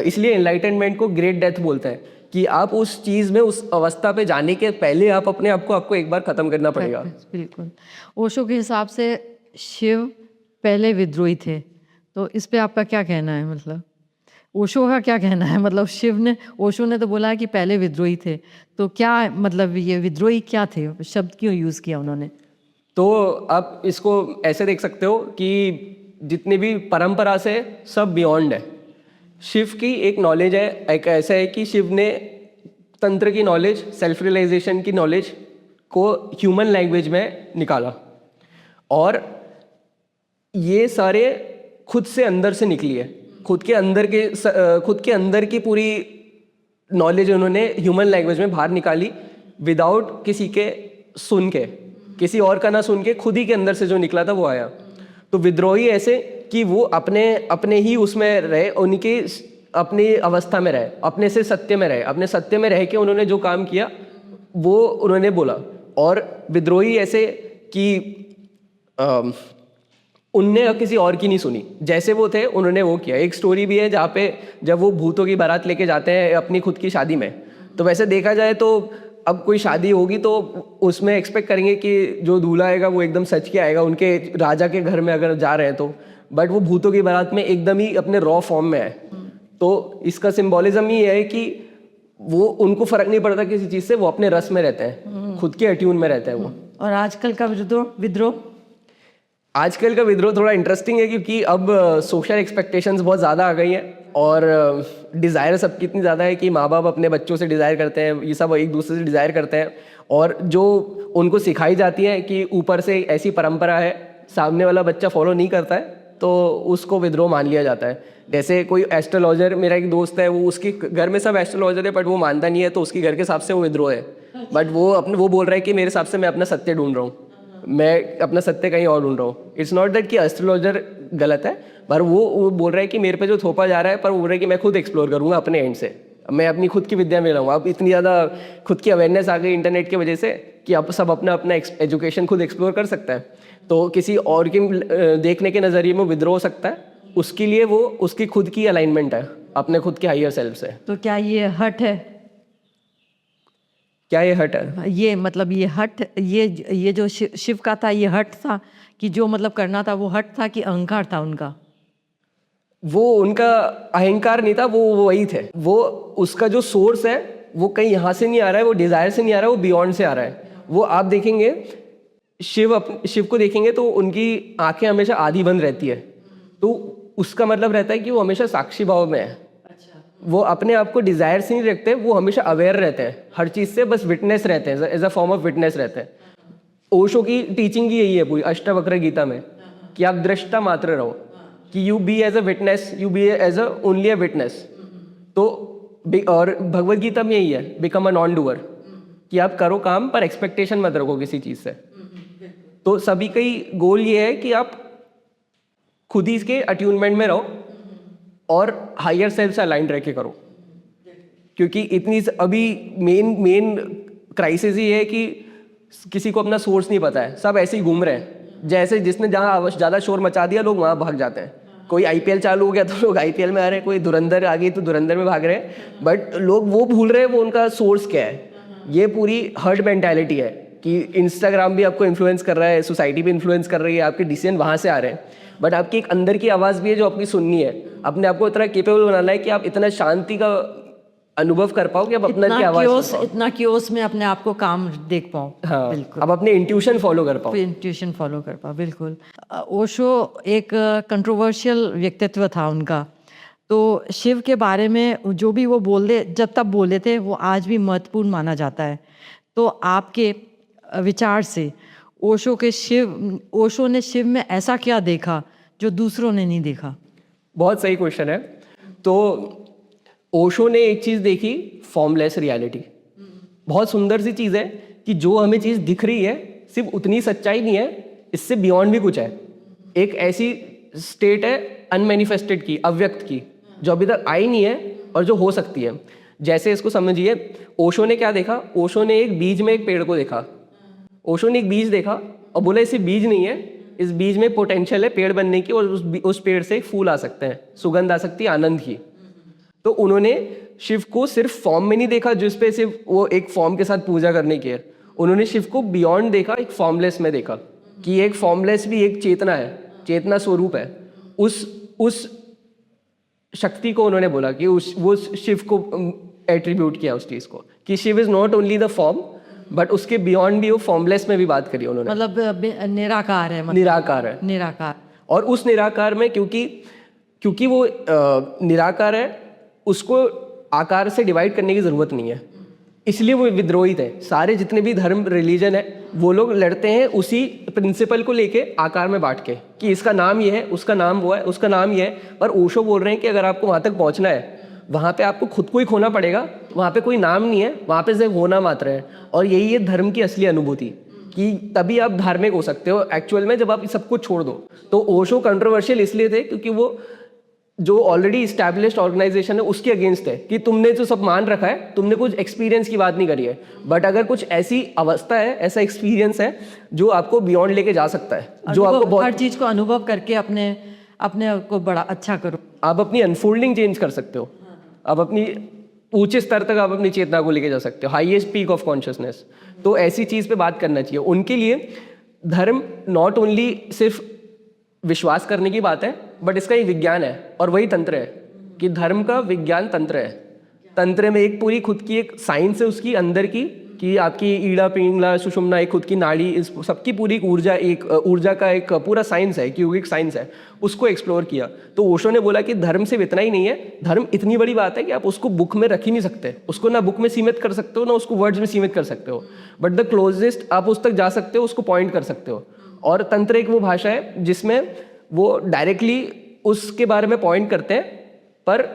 इसलिए एनलाइटनमेंट को ग्रेट डेथ बोलते हैं कि आप उस चीज़ में, उस अवस्था पे जाने के पहले आप अपने आप को आपको एक बार ख़त्म करना पड़ेगा। बिल्कुल। ओशो के हिसाब से शिव पहले विद्रोही थे, तो इस पे आपका क्या कहना है? मतलब ओशो का क्या कहना है? मतलब ओशो ने तो बोला है कि पहले विद्रोही थे, तो क्या मतलब ये विद्रोही क्या थे, शब्द क्यों यूज़ किया उन्होंने? तो आप इसको ऐसे देख सकते हो कि जितनी भी परंपरा से सब बियॉन्ड है। शिव की एक नॉलेज है, एक ऐसा है कि शिव ने तंत्र की नॉलेज, सेल्फ रियलाइजेशन की नॉलेज को ह्यूमन लैंग्वेज में निकाला, और ये सारे खुद से अंदर से निकली है। खुद के अंदर की पूरी नॉलेज उन्होंने ह्यूमन लैंग्वेज में बाहर निकाली, विदाउट किसी के सुन के, किसी और का ना सुन के, खुद ही के अंदर से जो निकला था वो आया। तो विद्रोही ऐसे कि वो अपने ही उसमें रहे, उनके अपनी अवस्था में रहे, अपने से सत्य में रहे, अपने सत्य में रह के उन्होंने जो काम किया वो उन्होंने बोला। और विद्रोही ऐसे कि उनने किसी और की नहीं सुनी, जैसे वो थे उन्होंने वो किया। एक स्टोरी भी है जहाँ पे जब वो भूतों की बारात लेके जाते हैं अपनी खुद की शादी में, तो वैसे देखा जाए तो अब कोई शादी होगी तो उसमें एक्सपेक्ट करेंगे कि जो दूल्हा आएगा वो एकदम सच के आएगा, उनके राजा के घर में अगर जा रहे हैं तो, बट वो भूतों की बारात में एकदम ही अपने रॉ फॉर्म में है। तो इसका सिंबॉलिज्म ही है कि वो उनको फर्क नहीं पड़ता किसी चीज़ से, वो अपने रस में रहते हैं, खुद के अट्यून में रहते हैं वो। और आजकल का विद्रोह आजकल का विद्रोह थोड़ा इंटरेस्टिंग है क्योंकि अब सोशल एक्सपेक्टेशंस बहुत ज़्यादा आ गई हैं और डिज़ायर सबकी इतनी ज़्यादा है कि माँ बाप अपने बच्चों से डिज़ायर करते हैं, ये सब एक दूसरे से डिज़ायर करते हैं, और जो उनको सिखाई जाती है कि ऊपर से ऐसी परंपरा है, सामने वाला बच्चा फॉलो नहीं करता है तो उसको विद्रोह मान लिया जाता है। जैसे कोई एस्ट्रोलॉजर, मेरा एक दोस्त है, वो उसके घर में सब एस्ट्रोलॉजर है बट वो मानता नहीं है, तो उसके घर के हिसाब से वो विद्रोह है। बट वो बोल रहा है कि मेरे हिसाब से मैं अपना सत्य ढूंढ रहा हूँ, मैं अपना सत्य कहीं और ढूंढ रहा हूँ। इट्स नॉट दैट कि एस्ट्रोलॉजर गलत है, पर वो बोल रहा है कि मेरे पे जो थोपा जा रहा है, पर वो बोल रहा है कि मैं खुद एक्सप्लोर करूँगा अपने एंड से, मैं अपनी खुद की विद्या में रहूँगा। अब इतनी ज़्यादा खुद की अवेयरनेस आ गई इंटरनेट की वजह से कि अब सब अपना अपना एजुकेशन खुद एक्सप्लोर कर सकता है, तो किसी और के देखने के नज़रिए में विद्रोह हो सकता है, उसके लिए वो उसकी खुद की अलाइनमेंट है अपने खुद के हायर सेल्फ से। तो क्या ये हट है? क्या ये हट है? ये मतलब ये हट, ये जो शिव का था ये हट था कि जो मतलब करना था वो हट था कि अहंकार था उनका? वो उनका अहंकार नहीं था, वो वही थे। वो उसका जो सोर्स है वो कहीं यहाँ से नहीं आ रहा है, वो डिजायर से नहीं आ रहा है, वो बियॉन्ड से आ रहा है। वो आप देखेंगे शिव को देखेंगे तो उनकी आंखें हमेशा आधी बंद रहती है, तो उसका मतलब रहता है कि वो हमेशा साक्षी भाव में है। अच्छा। वो अपने आप को डिजायर से नहीं रखते, वो हमेशा अवेयर रहते हैं हर चीज से, बस विटनेस रहते हैं, as a form of witness रहते हैं। ओशो की टीचिंग ही यही है पूरी अष्टावक्र गीता में, कि आप दृष्टा मात्र रहो, कि you be as a witness, you be as a only a witness. तो और भगवत गीता में यही है, बिकम अ नॉन डूअर, कि आप करो काम पर एक्सपेक्टेशन मत रखो किसी चीज से। तो सभी का ही गोल ये है कि आप खुद ही के अट्यूनमेंट में रहो और हायर सेल्फ से अलाइंड रह के करो, क्योंकि इतनी अभी मेन क्राइसिस ही है कि किसी को अपना सोर्स नहीं पता है, सब ऐसे ही घूम रहे हैं, जैसे जिसने जहाँ ज़्यादा शोर मचा दिया लोग वहाँ भाग जाते हैं। कोई आईपीएल चालू हो गया तो लोग आईपीएल में आ रहे हैं, कोई धुरंधर आ गई तो धुरंधर में भाग रहे हैं, बट लोग वो भूल रहे हैं वो उनका सोर्स क्या है। ये पूरी हर्ड मेंटालिटी है कि इंस्टाग्राम भी आपको इन्फ्लुएंस कर रहा है, सोसाइटी भी इन्फ्लुएंस कर रही है, आपके डिसीजन वहाँ से आ रहे हैं, बट आपकी एक अंदर की आवाज़ भी है जो आपकी सुननी है। अपने आप को इतना केपेबल बनाना है कि आप इतना शांति का अनुभव कर पाओ कि आप अपना की आवाज़ सुन पाओ। इतना क्योस में अपने आप को काम देख पाओ। हाँ, बिल्कुल। अब अपने इंट्यूशन फॉलो कर पाओ। इंट्यूशन फॉलो कर पाओ, बिल्कुल। ओशो एक कंट्रोवर्शियल व्यक्तित्व था उनका, तो शिव के बारे में जो भी वो जब तक बोले थे वो आज भी महत्वपूर्ण माना जाता है। तो आपके विचार से ओशो ने शिव में ऐसा क्या देखा जो दूसरों ने नहीं देखा? बहुत सही क्वेश्चन है। तो ओशो ने एक चीज़ देखी, फॉर्मलेस रियलिटी। बहुत सुंदर सी चीज़ है कि जो हमें चीज़ दिख रही है सिर्फ उतनी सच्चाई नहीं है, इससे बियॉन्ड भी कुछ है। एक ऐसी स्टेट है अनमैनिफेस्टेड की, अव्यक्त की, जो अभी तक आई नहीं है और जो हो सकती है। जैसे इसको समझिए, ओशो ने क्या देखा? ओशो ने एक बीज में एक पेड़ को देखा। ओशो ने एक बीज देखा और बोला इसे बीज नहीं है, इस बीज में पोटेंशियल है पेड़ बनने की, और उस पेड़ से फूल आ सकते हैं, सुगंध आ सकती है आनंद की। तो उन्होंने शिव को सिर्फ फॉर्म में नहीं देखा, जिस पे सिर्फ वो एक फॉर्म के साथ पूजा करने की है। उन्होंने शिव को बियॉन्ड देखा, एक फॉर्मलेस में देखा कि एक फॉर्मलेस भी एक चेतना है, चेतना स्वरूप है। उस शक्ति को उन्होंने बोला कि वो शिव को एट्रीब्यूट किया उस चीज को, कि Shiv is not only the form but उसके बियॉन्ड भी वो फॉर्मलेस में भी बात करी उन्होंने। मतलब निराकार है, मतलब निराकार है। निराकार। और उस निराकार में क्योंकि वो निराकार है, उसको आकार से डिवाइड करने की जरूरत नहीं है, इसलिए वो विद्रोही थे। सारे जितने भी धर्म रिलीजन है वो लोग लड़ते हैं उसी प्रिंसिपल को लेके, आकार में बांट के, कि इसका नाम ये है, उसका नाम वो है, उसका नाम ये है। पर ओशो बोल रहे हैं कि अगर आपको वहां तक पहुंचना है, वहां पे आपको खुद को ही खोना पड़ेगा। वहां पे कोई नाम नहीं है, वहां पे सिर्फ होना मात्र है। और यही है धर्म की असली अनुभूति, कि तभी आप धार्मिक हो सकते हो एक्चुअल में, जब आप सब कुछ छोड़ दो। तो ओशो कंट्रोवर्शियल इसलिए थे क्योंकि वो जो ऑलरेडी इस्टेब्लिश्ड ऑर्गेनाइजेशन है उसके अगेंस्ट है कि तुमने जो सब मान रखा है, तुमने कुछ एक्सपीरियंस की बात नहीं करी है। बट अगर कुछ ऐसी अवस्था है, ऐसा एक्सपीरियंस है जो आपको बियॉन्ड लेके जा सकता है, जो आपको हर चीज को अनुभव करके अपने अपने को बड़ा अच्छा करो। आप अपनी अनफोल्डिंग चेंज कर सकते हो, आप अपनी ऊंचे स्तर तक आप अपनी चेतना को लेके जा सकते हो, हाईएस्ट पीक ऑफ कॉन्शियसनेस। तो ऐसी चीज पे बात करना चाहिए। उनके लिए धर्म नॉट ओनली सिर्फ विश्वास करने की बात है, बट इसका एक विज्ञान है और वही तंत्र है कि धर्म का विज्ञान तंत्र है। तंत्र में एक पूरी खुद की एक साइंस है उसकी अंदर की, कि आपकी ईड़ा पिंगला सुषुम्ना एक खुद की नाड़ी, इस सबकी पूरी ऊर्जा का एक पूरा साइंस है, क्यूबिक साइंस है, उसको एक्सप्लोर किया। तो ओशो ने बोला कि धर्म सिर्फ इतना ही नहीं है, धर्म इतनी बड़ी बात है कि आप उसको बुक में रख ही नहीं सकते, उसको ना बुक में सीमित कर सकते हो ना उसको वर्ड्स में सीमित कर सकते हो, बट द क्लोजेस्ट आप उस तक जा सकते हो, उसको पॉइंट कर सकते हो। और तंत्र एक वो भाषा है जिसमें वो डायरेक्टली उसके बारे में पॉइंट करते हैं, पर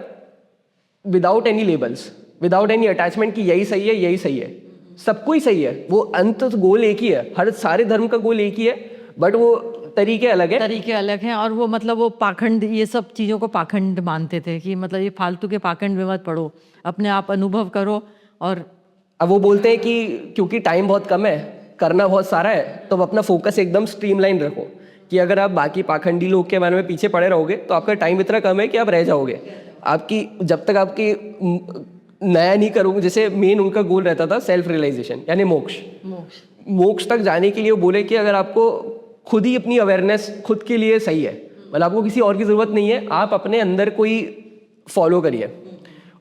without any labels, without any attachment कि यही सही है, यही सही है, सबको ही सही है। वो अंत गोल एक ही है, हर सारे धर्म का गोल एक ही है, बट वो तरीके अलग है, तरीके अलग हैं। और वो मतलब वो पाखंड, ये सब चीज़ों को पाखंड मानते थे कि मतलब ये फालतू के पाखंड में मत पढ़ो, अपने आप अनुभव करो। और अब वो बोलते हैं कि क्योंकि टाइम बहुत कम है, करना बहुत सारा है, तो अब अपना फोकस एकदम स्ट्रीमलाइन रखो कि अगर आप बाकी पाखंडी लोग के बारे में पीछे पड़े रहोगे तो आपका टाइम इतना कम है कि आप रह जाओगे। आपकी जब तक आपकी नया नहीं करोगे, जैसे मेन उनका गोल रहता था सेल्फ रियलाइजेशन यानी मोक्ष तक जाने के लिए वो बोले कि अगर आपको खुद ही अपनी अवेयरनेस खुद के लिए सही है, मतलब आपको किसी और की ज़रूरत नहीं है, आप अपने अंदर कोई फॉलो करिए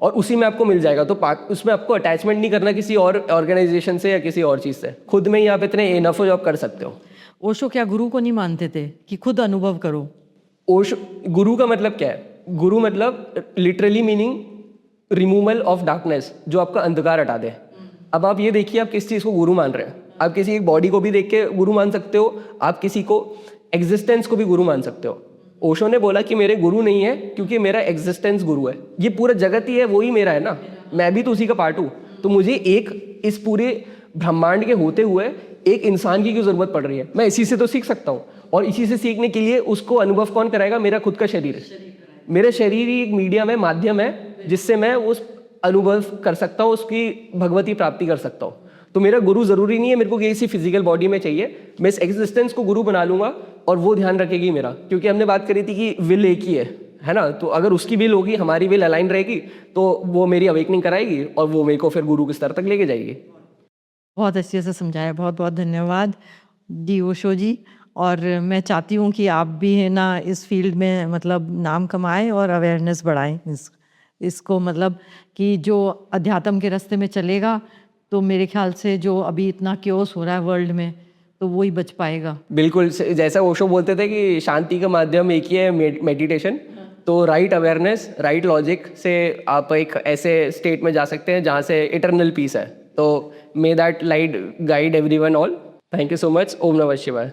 और उसी में आपको मिल जाएगा। तो उसमें आपको अटैचमेंट नहीं करना किसी और ऑर्गेनाइजेशन से या किसी और चीज़ से, खुद में ही आप इतने इनफ हो जो आप कर सकते हो। ओशो क्या गुरु को नहीं मानते थे कि खुद अनुभव करो? ओशो गुरु का मतलब क्या है? गुरु मतलब literally meaning removal of darkness, जो आपका अंधकार हटा दे। अब आप ये देखिए आप किस चीज़ को गुरु मान रहे हैं। आप किसी एक बॉडी को भी देख के गुरु मान सकते हो, आप किसी को एग्जिस्टेंस को भी गुरु मान सकते हो। ओशो ने बोला कि मेरे गुरु नहीं है क्योंकि मेरा एग्जिस्टेंस गुरु है। ये पूरा जगत ही है, वो ही मेरा है ना, मैं भी तो उसी का पार्ट हूँ। तो मुझे एक इस पूरे ब्रह्मांड के होते हुए एक इंसान की क्यों ज़रूरत पड़ रही है? मैं इसी से तो सीख सकता हूँ, और इसी से सीखने के लिए उसको अनुभव कौन कराएगा? मेरा खुद का शरीर है। मेरा शरीर ही एक मीडियम है, माध्यम है, जिससे मैं उस अनुभव कर सकता हूँ, उसकी भगवती प्राप्ति कर सकता हूँ। तो मेरा गुरु ज़रूरी नहीं है मेरे को किसी फिजिकल बॉडी में चाहिए, मैं इस एग्जिस्टेंस को गुरु बना लूँगा और वो ध्यान रखेगी मेरा। क्योंकि हमने बात करी थी कि विल एक ही है ना, तो अगर उसकी विल होगी, हमारी विल अलाइन रहेगी, तो वो मेरी अवेकनिंग कराएगी और वो मेरे को फिर गुरु के स्तर तक लेके जाएगी। बहुत अच्छे से समझाया, बहुत बहुत धन्यवाद डी ओशो जी। और मैं चाहती हूँ कि आप भी है ना इस फील्ड में मतलब नाम कमाएं और अवेयरनेस बढ़ाएं इसको, मतलब कि जो अध्यात्म के रास्ते में चलेगा तो मेरे ख्याल से जो अभी इतना क्योस हो रहा है वर्ल्ड में, तो वो ही बच पाएगा। बिल्कुल, जैसा ओशो बोलते थे कि शांति का माध्यम एक ही है, मेडिटेशन। तो राइट अवेयरनेस, राइट लॉजिक से आप एक ऐसे स्टेट में जा सकते हैं जहाँ से इटर्नल पीस है। तो may that light guide everyone all. Thank you so much. ओम नमः शिवाय।